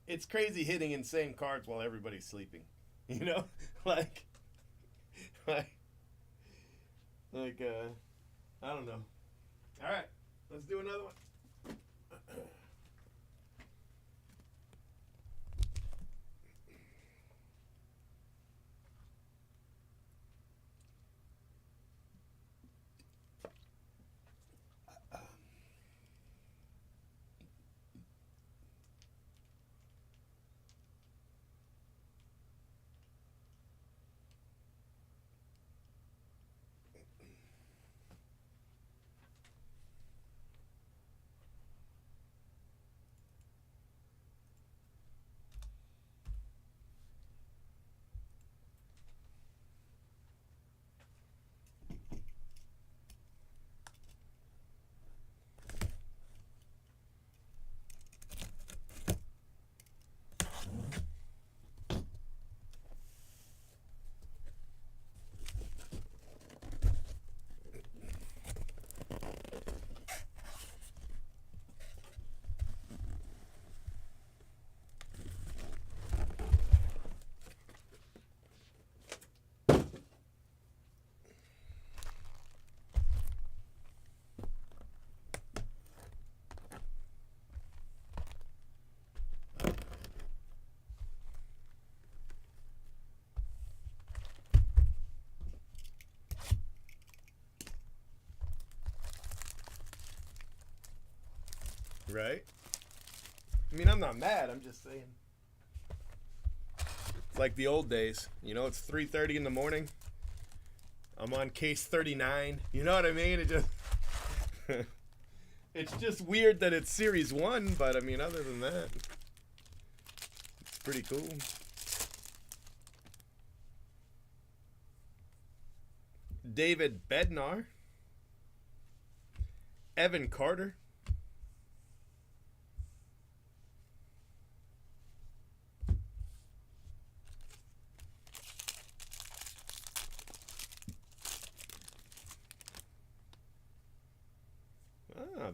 it's crazy hitting insane cards while everybody's sleeping. You know, like, like, like, I don't know. All right, let's do another one. Right? I mean, I'm not mad. I'm just saying. It's like the old days. You know, it's 3:30 in the morning. I'm on case 39. You know what I mean? It just it's just weird that it's series 1, but I mean, other than that, it's pretty cool. David Bednar. Evan Carter.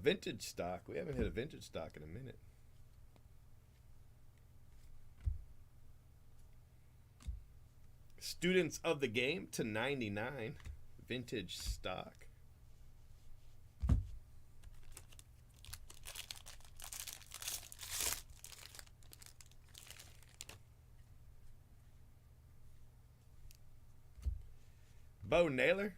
Vintage stock. We haven't hit a vintage stock in a minute. Students of the Game to 99. Vintage stock. Bo Naylor.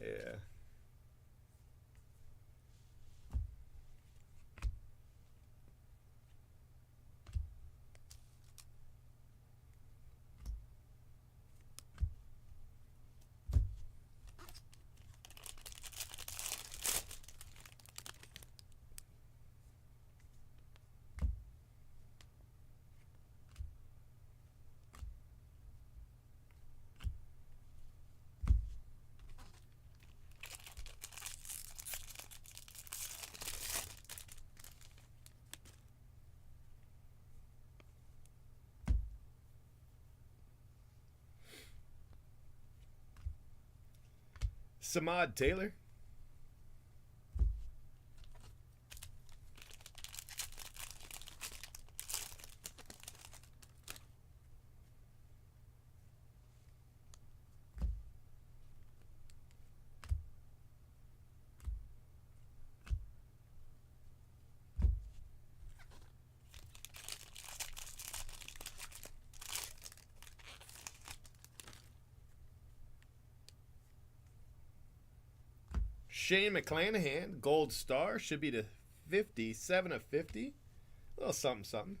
Yeah. Samad Taylor. Shane McClanahan, Gold Star, should be to 57 of 50. A little something, something.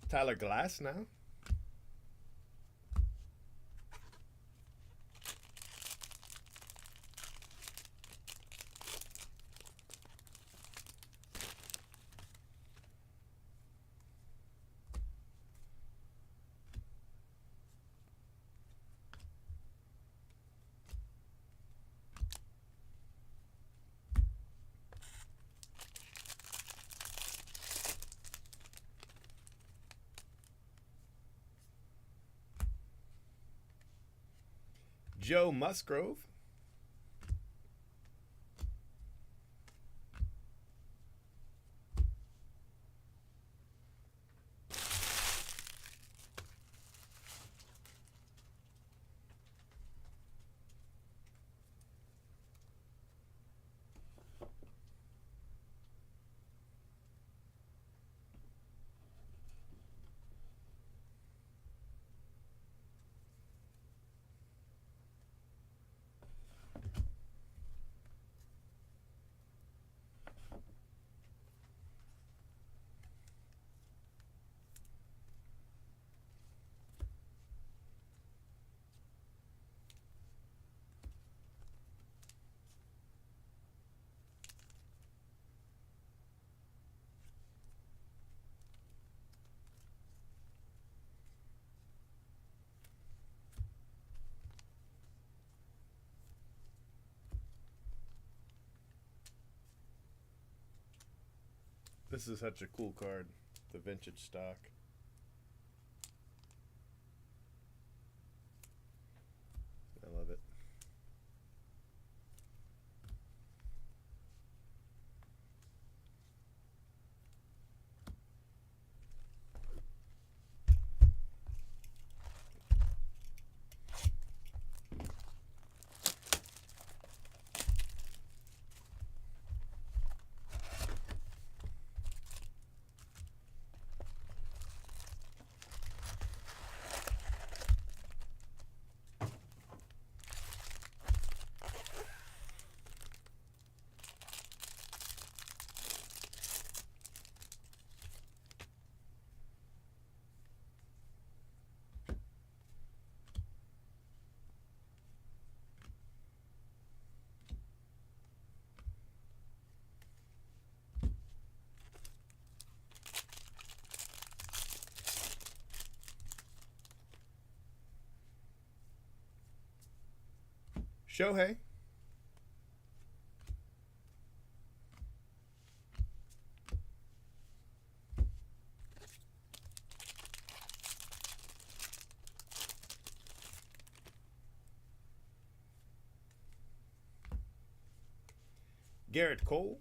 Tyler Glass now. Joe Musgrove. This is such a cool card, the vintage stock. I love it. Shohei. Garrett Cole.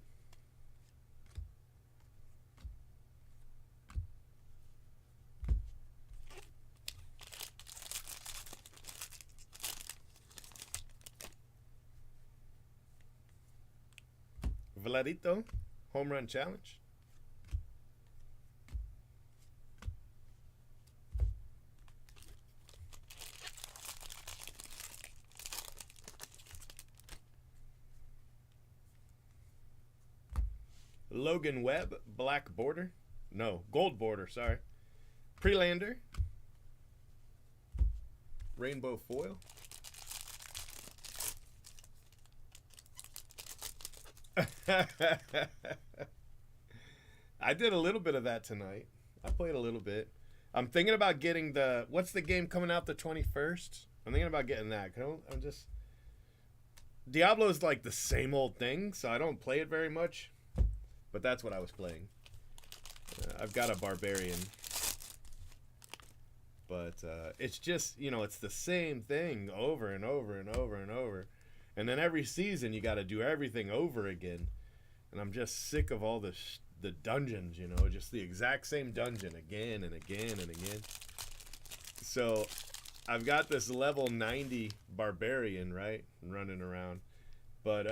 Vladito, home run challenge. Logan Webb, black border. No, gold border, sorry. Prelander. Rainbow foil. I did a little bit of that tonight. I played a little bit. I'm thinking about getting the... What's the game coming out the 21st? I'm thinking about getting that. I'm just... Diablo's like the same old thing, so I don't play it very much. But that's what I was playing. I've got a Barbarian. But it's just, you know, it's the same thing over and over and over and over. And then every season you got to do everything over again. And I'm just sick of all the dungeons, you know, just the exact same dungeon again and again and again. So I've got this level 90 Barbarian, right, running around. But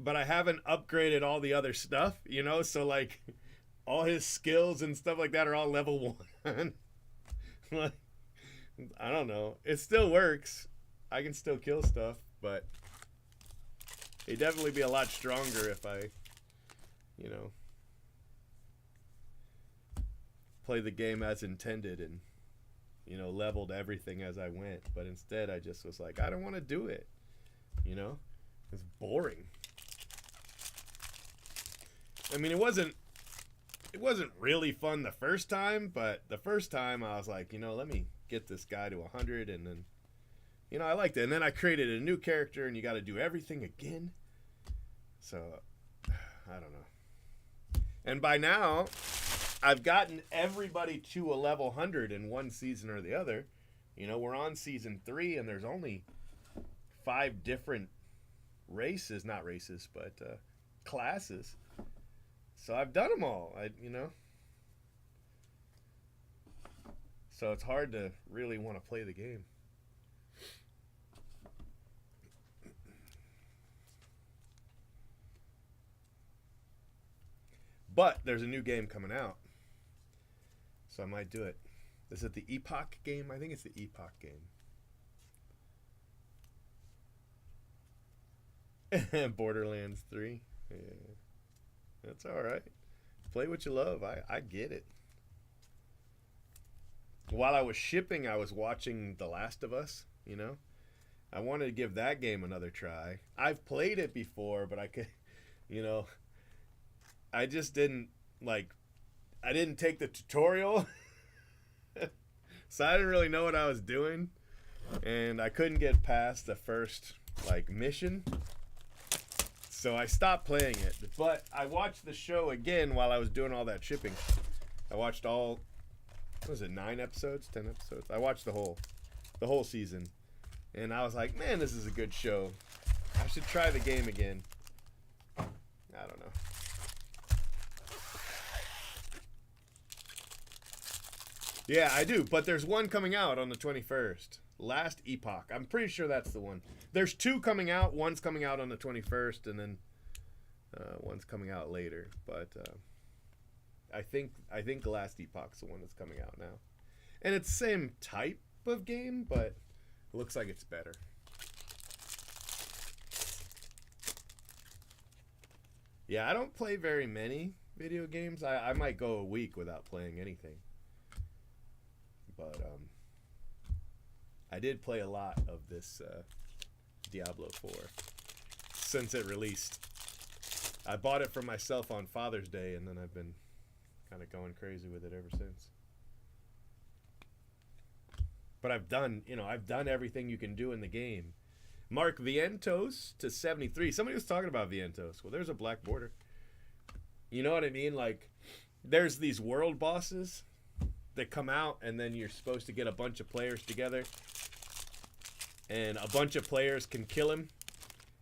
I haven't upgraded all the other stuff, you know, so like all his skills and stuff like that are all level 1. Like, I don't know. It still works. I can still kill stuff, but it'd definitely be a lot stronger if I, you know, play the game as intended and, you know, leveled everything as I went. But instead, I just was like, I don't want to do it, you know? It's boring. I mean, it wasn't really fun the first time, but the first time I was like, you know, let me get this guy to 100, and then, you know, I liked it. And then I created a new character, and you got to do everything again. So, I don't know. And by now, I've gotten everybody to a level 100 in one season or the other. You know, we're on season 3, and there's only 5 different races, not races, but classes. So I've done them all. So it's hard to really want to play the game. But there's a new game coming out, so I might do it. Is it the Epoch game? I think it's the Epoch game. Borderlands 3. Yeah. That's all right. Play what you love. I get it. While I was shipping, I was watching The Last of Us, you know? I wanted to give that game another try. I've played it before, but I could, you know, I just didn't, I didn't take the tutorial. So I didn't really know what I was doing. And I couldn't get past the first, mission. So I stopped playing it. But I watched the show again while I was doing all that shipping. I watched all, what was it, 9 episodes? 10 episodes? I watched the whole season. And I was like, man, this is a good show. I should try the game again. I don't know. Yeah, I do, but there's one coming out on the 21st. Last Epoch. I'm pretty sure that's the one. There's 2 coming out. One's coming out on the 21st, and then one's coming out later. But I think the Last Epoch's the one that's coming out now. And it's the same type of game, but it looks like it's better. Yeah, I don't play very many video games. I might go a week without playing anything. But I did play a lot of this Diablo 4 since it released. I bought it for myself on Father's Day, and then I've been kind of going crazy with it ever since. But I've done everything you can do in the game. Mark Vientos to 73. Somebody was talking about Vientos. Well, there's a black border. You know what I mean? There's these world bosses that come out, and then you're supposed to get a bunch of players together, and a bunch of players can kill him.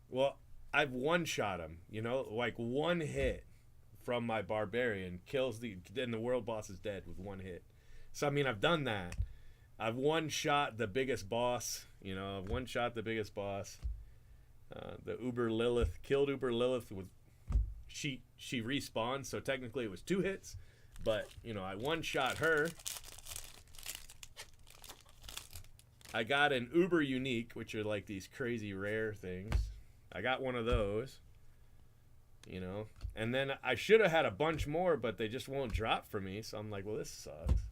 Well, I've one-shot him, one hit from my barbarian kills and the world boss is dead with one hit. So, I've done that. I've one-shot the biggest boss, I've one-shot the biggest boss. The Uber Lilith, killed Uber Lilith with, she respawned, so technically it was 2 hits. But, I one-shot her. I got an Uber Unique, which are these crazy rare things. I got one of those. And then I should have had a bunch more, but they just won't drop for me. So I'm like, well, this sucks.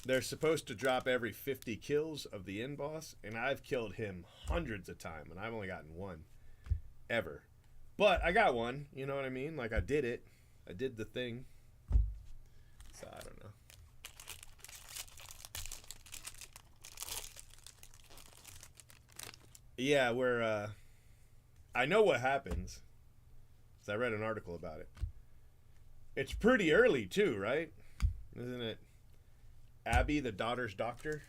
They're supposed to drop every 50 kills of the end boss, and I've killed him hundreds of times, and I've only gotten one. Ever. But I got one, you know what I mean? I did it. I did the thing. So I don't know. Yeah, I know what happens. So I read an article about it. It's pretty early too, right? Isn't it? Abby, the daughter's doctor.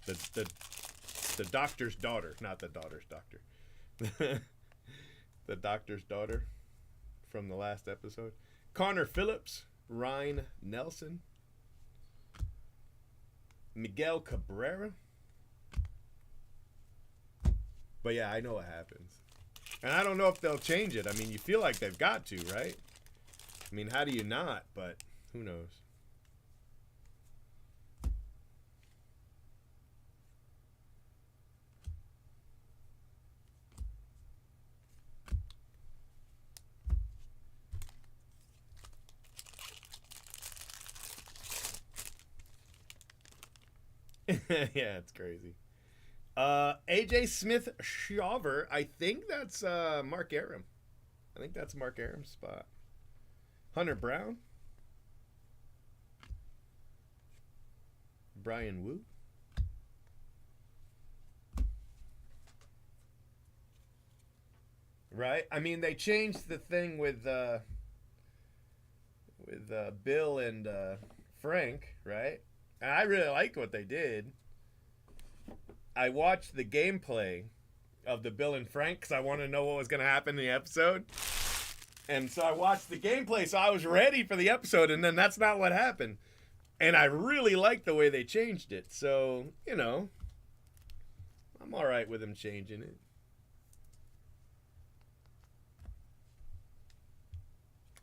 The doctor's daughter, not the daughter's doctor. The doctor's daughter from the last episode. Connor Phillips, Ryan Nelson, Miguel Cabrera. But yeah, I know what happens. And I don't know if they'll change it. You feel like they've got to, right? How do you not? But who knows? Yeah, it's crazy. AJ Smith Shaver, I think that's Mark Aram. I think that's Mark Aram's spot. Hunter Brown. Brian Wu. Right? They changed the thing with Bill and Frank, right? And I really liked what they did. I watched the gameplay of the Bill and Frank because I wanted to know what was going to happen in the episode. And so I watched the gameplay, so I was ready for the episode, and then that's not what happened. And I really liked the way they changed it. So, you know, I'm all right with them changing it.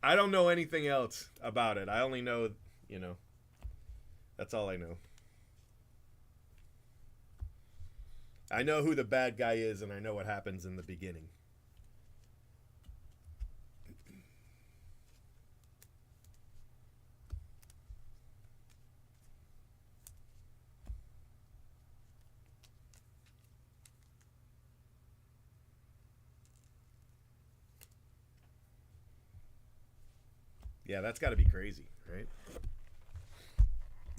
I don't know anything else about it. I only know, you know, that's all I know. I know who the bad guy is, and I know what happens in the beginning. Yeah, that's got to be crazy, right?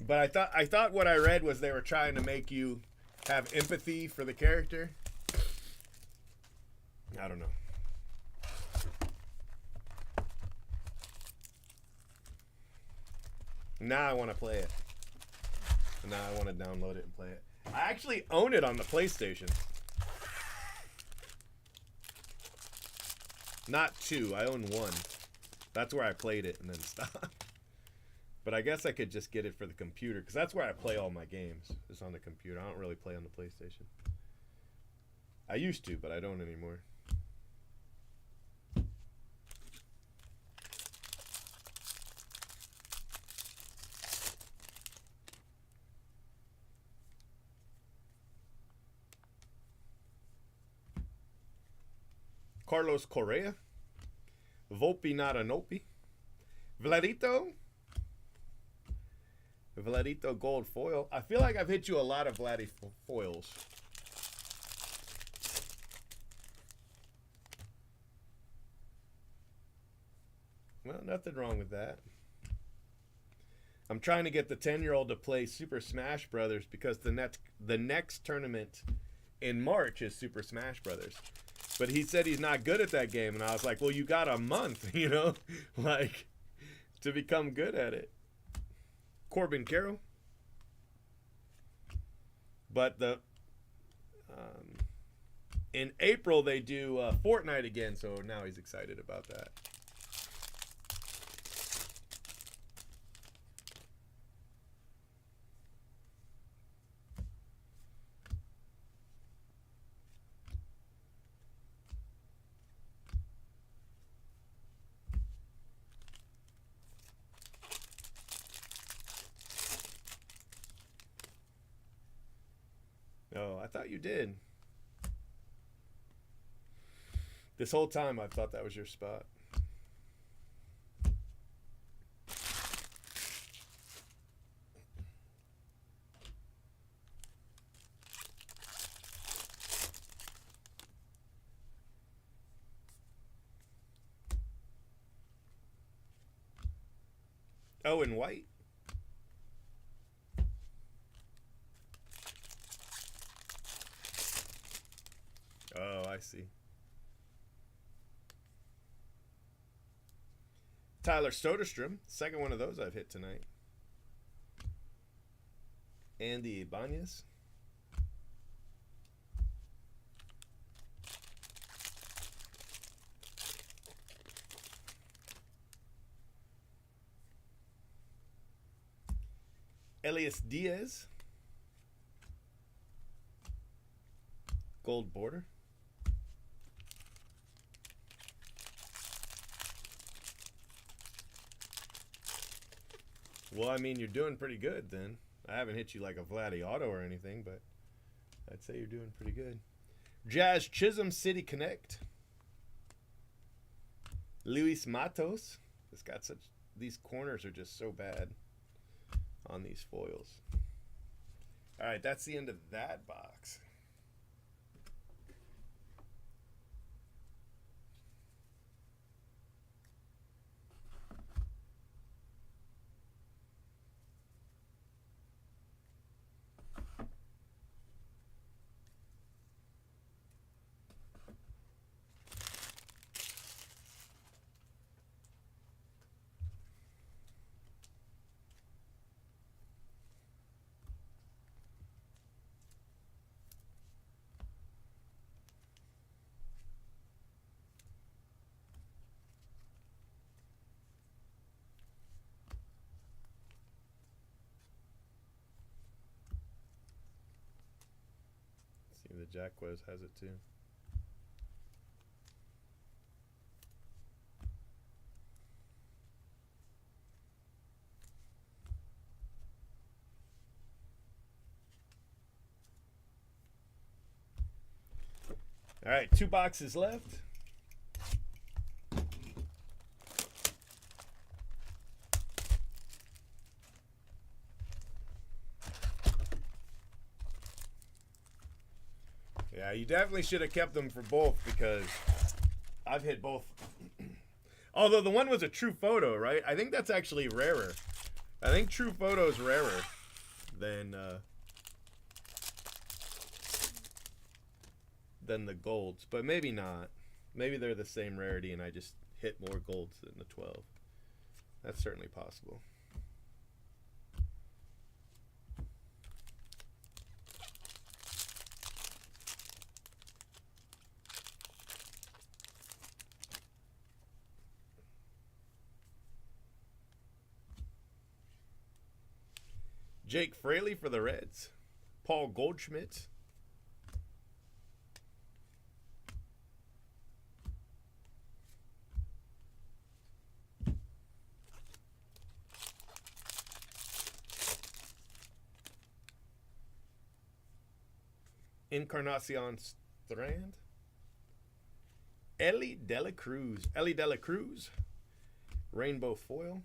But I thought what I read was they were trying to make you have empathy for the character. I don't know. Now I want to play it. Now I want to download it and play it. I actually own it on the PlayStation. Not 2, I own 1. That's where I played it and then stopped. But I guess I could just get it for the computer, because that's where I play all my games, is on the computer. I don't really play on the PlayStation. I used to, but I don't anymore. Carlos Correa. Volpe not a Nope. Vladito gold foil. I feel like I've hit you a lot of Vladdy foils. Well, nothing wrong with that. I'm trying to get the 10-year-old to play Super Smash Brothers because the next tournament in March is Super Smash Brothers. But he said he's not good at that game, and I was like, well, you got a month, you know, like, to become good at it. Corbin Carroll. But in April they do Fortnite again, so now he's excited about that. Oh, I thought you did. This whole time I thought that was your spot. Oh, in white? Oh, I see. Tyler Soderstrom, second one of those I've hit tonight. Andy Ibanez. Elias Diaz. Gold border. Well, I mean, you're doing pretty good then. I haven't hit you like a Vladdy auto or anything, but I'd say you're doing pretty good. Jazz Chisholm City Connect. Luis Matos. It's got such, these corners are just so bad on these foils. All right, that's the end of that box. the Jacquez has it too. All right, 2 boxes left. Yeah, you definitely should have kept them for both because I've hit both. Although the one was a true photo, right? I think that's actually rarer. I think true photo is rarer than the golds, but maybe not. Maybe they're the same rarity and I just hit more golds than the 12. That's certainly possible. Jake Fraley for the Reds. Paul Goldschmidt. Encarnacion Strand. Ellie Dela Cruz. Ellie Dela Cruz. Rainbow foil.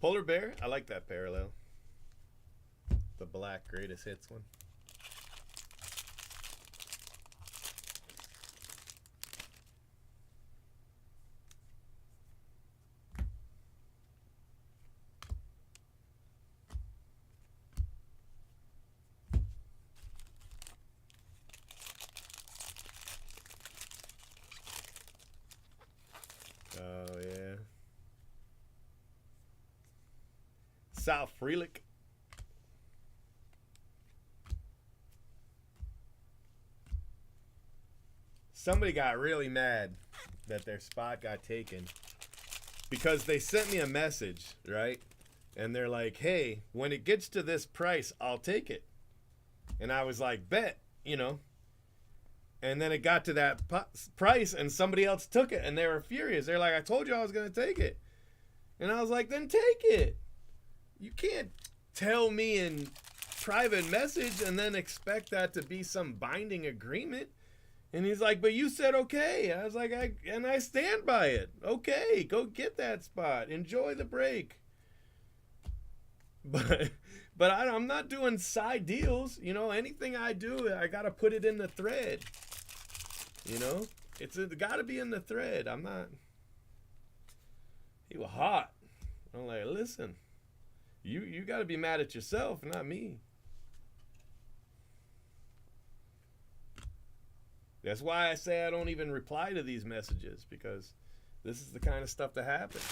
Polar Bear, I like that parallel. The black greatest hits one. Oh, yeah. Sal Frelick. Somebody got really mad that their spot got taken because they sent me a message, right? And they're like, hey, when it gets to this price, I'll take it. And I was like, bet, you know. And then it got to that price and somebody else took it and they were furious. They're like, I told you I was going to take it. And I was like, then take it. You can't tell me in private message and then expect that to be some binding agreement. And he's like, but you said okay. I was like, I stand by it. Okay, go get that spot. Enjoy the break. But I'm not doing side deals. You know, anything I do, I got to put it in the thread. You know, it's got to be in the thread. I'm not. He was hot. I'm like, listen, you got to be mad at yourself, not me. That's why I say I don't even reply to these messages, because this is the kind of stuff that happens.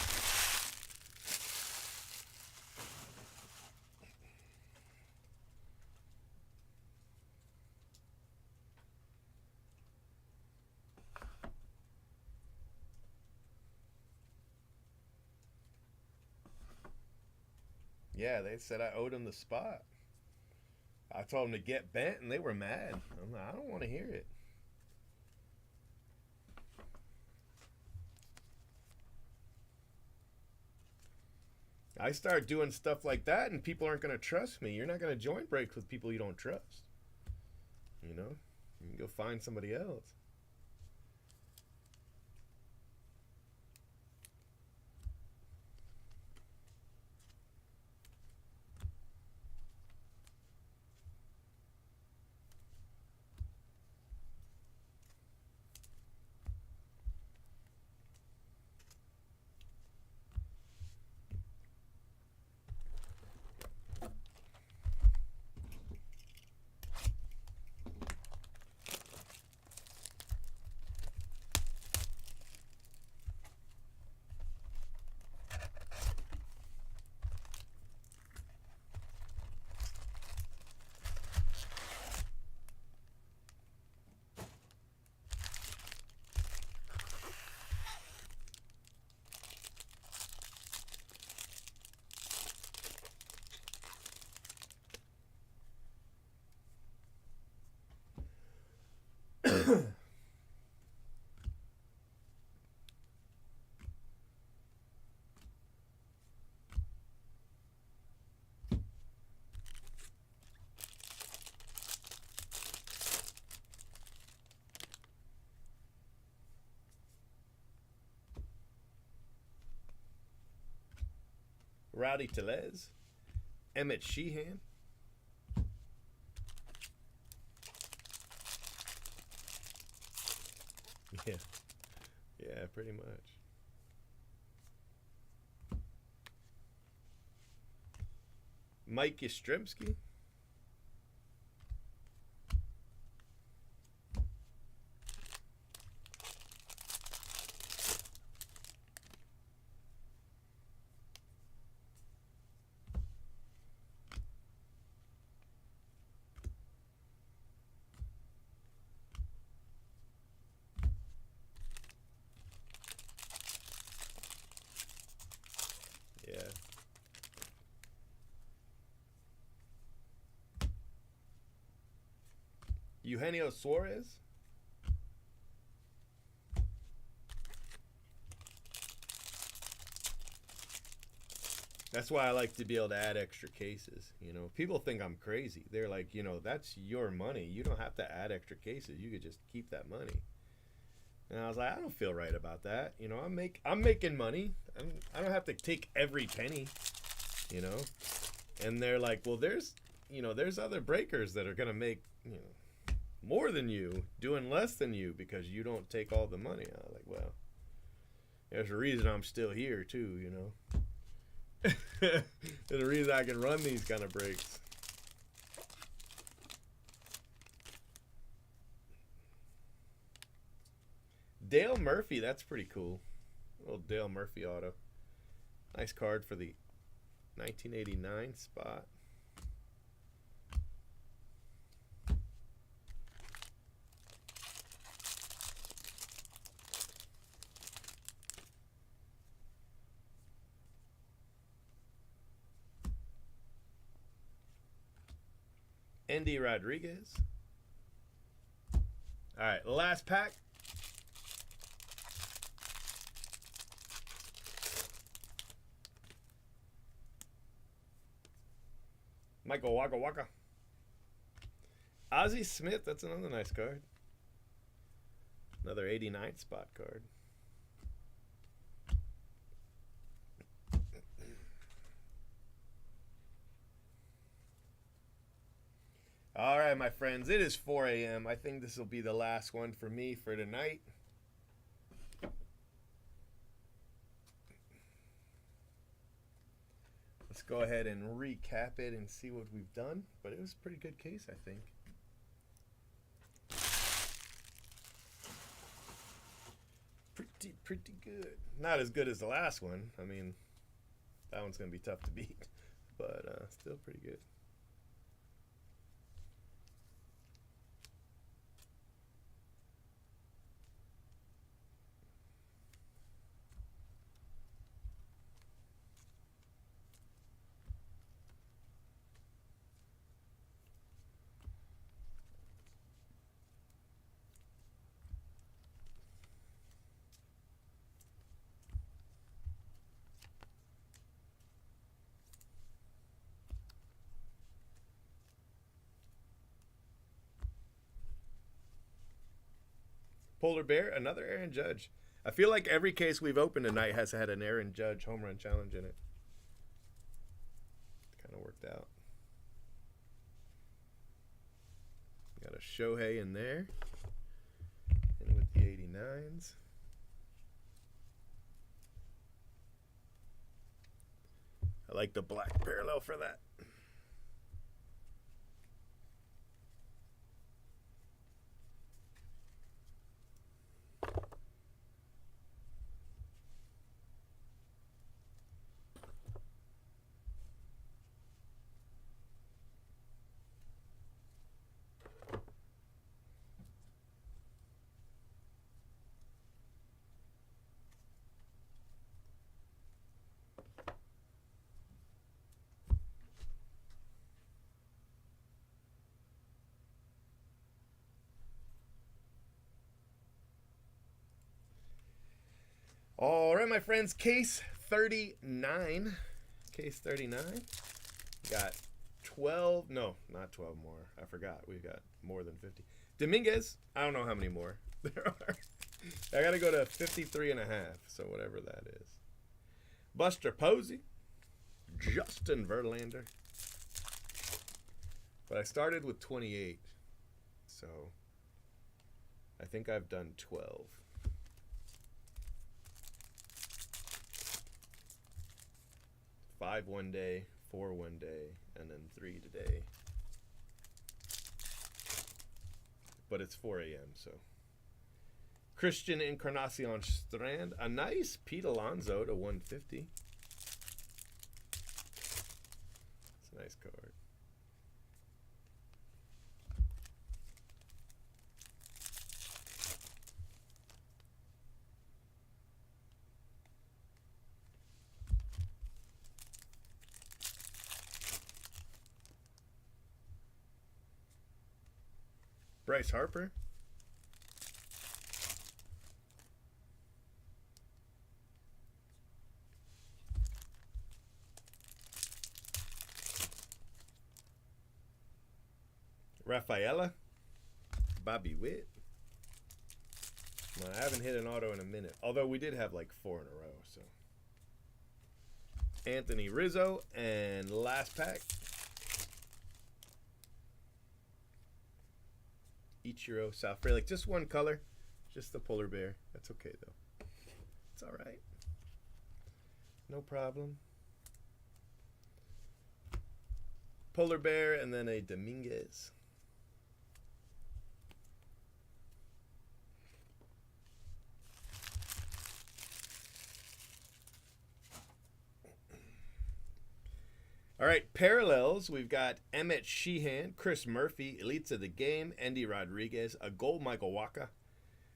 Yeah, they said I owed them the spot. I told them to get bent, and they were mad. I'm like, I don't want to hear it. I start doing stuff like that, and people aren't going to trust me. You're not going to join breaks with people you don't trust. You know? You can go find somebody else. Rowdy Tellez, Emmett Sheehan, yeah, yeah, pretty much. Mike Yastrzemski, yeah. Eugenio Suarez, that's why I like to be able to add extra cases. You know, people think I'm crazy. They're like, you know, that's your money. You don't have to add extra cases. You could just keep that money. And I was like, I don't feel right about that. You know, I'm making money. I don't have to take every penny. You know, and they're like, well, there's other breakers that are gonna make more than you doing less than you because you don't take all the money. I was like, well, there's a reason I'm still here too. You know. There's a reason I can run these kind of breaks. Dale Murphy, that's pretty cool. Little Dale Murphy auto. Nice card for the 1989 spot. Andy Rodriguez. All right, last pack. Michael Waka Waka. Ozzie Smith, that's another nice card. Another 89 spot card. All right, my friends, it is 4 a.m. I think this will be the last one for me for tonight. Let's go ahead and recap it and see what we've done. But it was a pretty good case, I think. Pretty good. Not as good as the last one. I mean, that one's going to be tough to beat. But still pretty good. Polar Bear, another Aaron Judge. I feel like every case we've opened tonight has had an Aaron Judge home run challenge in it. Kind of worked out. Got a Shohei in there. And with the 89s. I like the black parallel for that. All right, my friends, case 39. Case 39. Got 12, no, not 12 more. I forgot. We've got more than 50. Dominguez, I don't know how many more there are. I got to go to 53 and a half, so whatever that is. Buster Posey, Justin Verlander. But I started with 28, so I think I've done 12. Five one day, 4 one day, and then 3 today. But it's 4 a.m., so. Christian Encarnacion Strand. A nice Pete Alonso to 150. It's a nice card. Bryce Harper. Rafaela. Bobby Witt. Well, I haven't hit an auto in a minute. Although we did have like 4 in a row, so. Anthony Rizzo. And last pack. Ichiro South Frelick. Just one color. Just the polar bear. That's okay, though. It's all right. No problem. Polar bear and then a Dominguez. All right, parallels. We've got Emmett Sheehan, Chris Murphy, Elites of the Game, Andy Rodriguez, a gold Michael Wacha,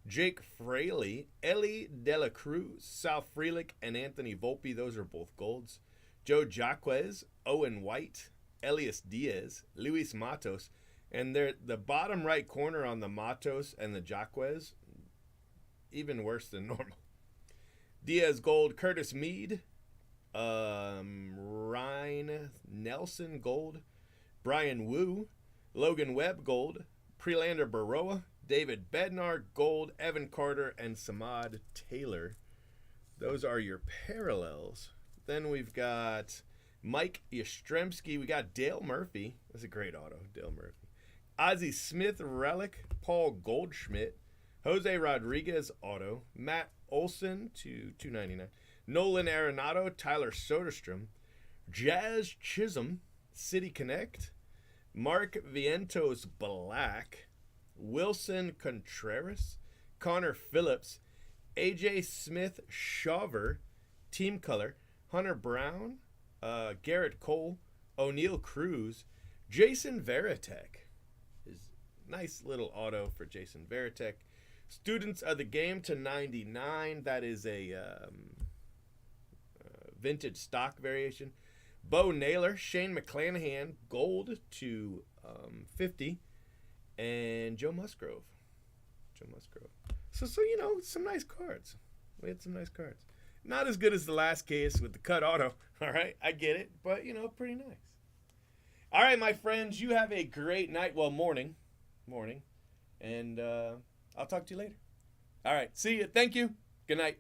Jake Fraley, Ellie De La Cruz, Sal Frelick, and Anthony Volpe. Those are both golds. Joe Jaquez, Owen White, Elias Diaz, Luis Matos, and the bottom right corner on the Matos and the Jaquez, even worse than normal. Diaz gold, Curtis Mead, Ryan Nelson gold, Brian Wu, Logan Webb gold, Prelander Baroa, David Bednar gold, Evan Carter, and Samad Taylor. Those are your parallels. Then we've got Mike Yastrzemski. We got Dale Murphy. That's a great auto, Dale Murphy. Ozzie Smith relic, Paul Goldschmidt, Jose Rodriguez auto, Matt Olson to $2.99. Nolan Arenado, Tyler Soderstrom, Jazz Chisholm, City Connect, Mark Vientos Black, Wilson Contreras, Connor Phillips, AJ Smith Shawver, Team Color, Hunter Brown, Garrett Cole, O'Neill Cruz, Jason Varitek. His nice little auto for Jason Varitek. Students of the Game to 99. That is a vintage stock variation. Bo Naylor, Shane McClanahan, gold to 50, and Joe Musgrove. So you know, some nice cards. We had some nice cards. Not as good as the last case with the cut auto. All right, I get it, but you know, pretty nice. All right, my friends, you have a great night. Well, morning, and I'll talk to you later. All right, see you. Thank you. Good night.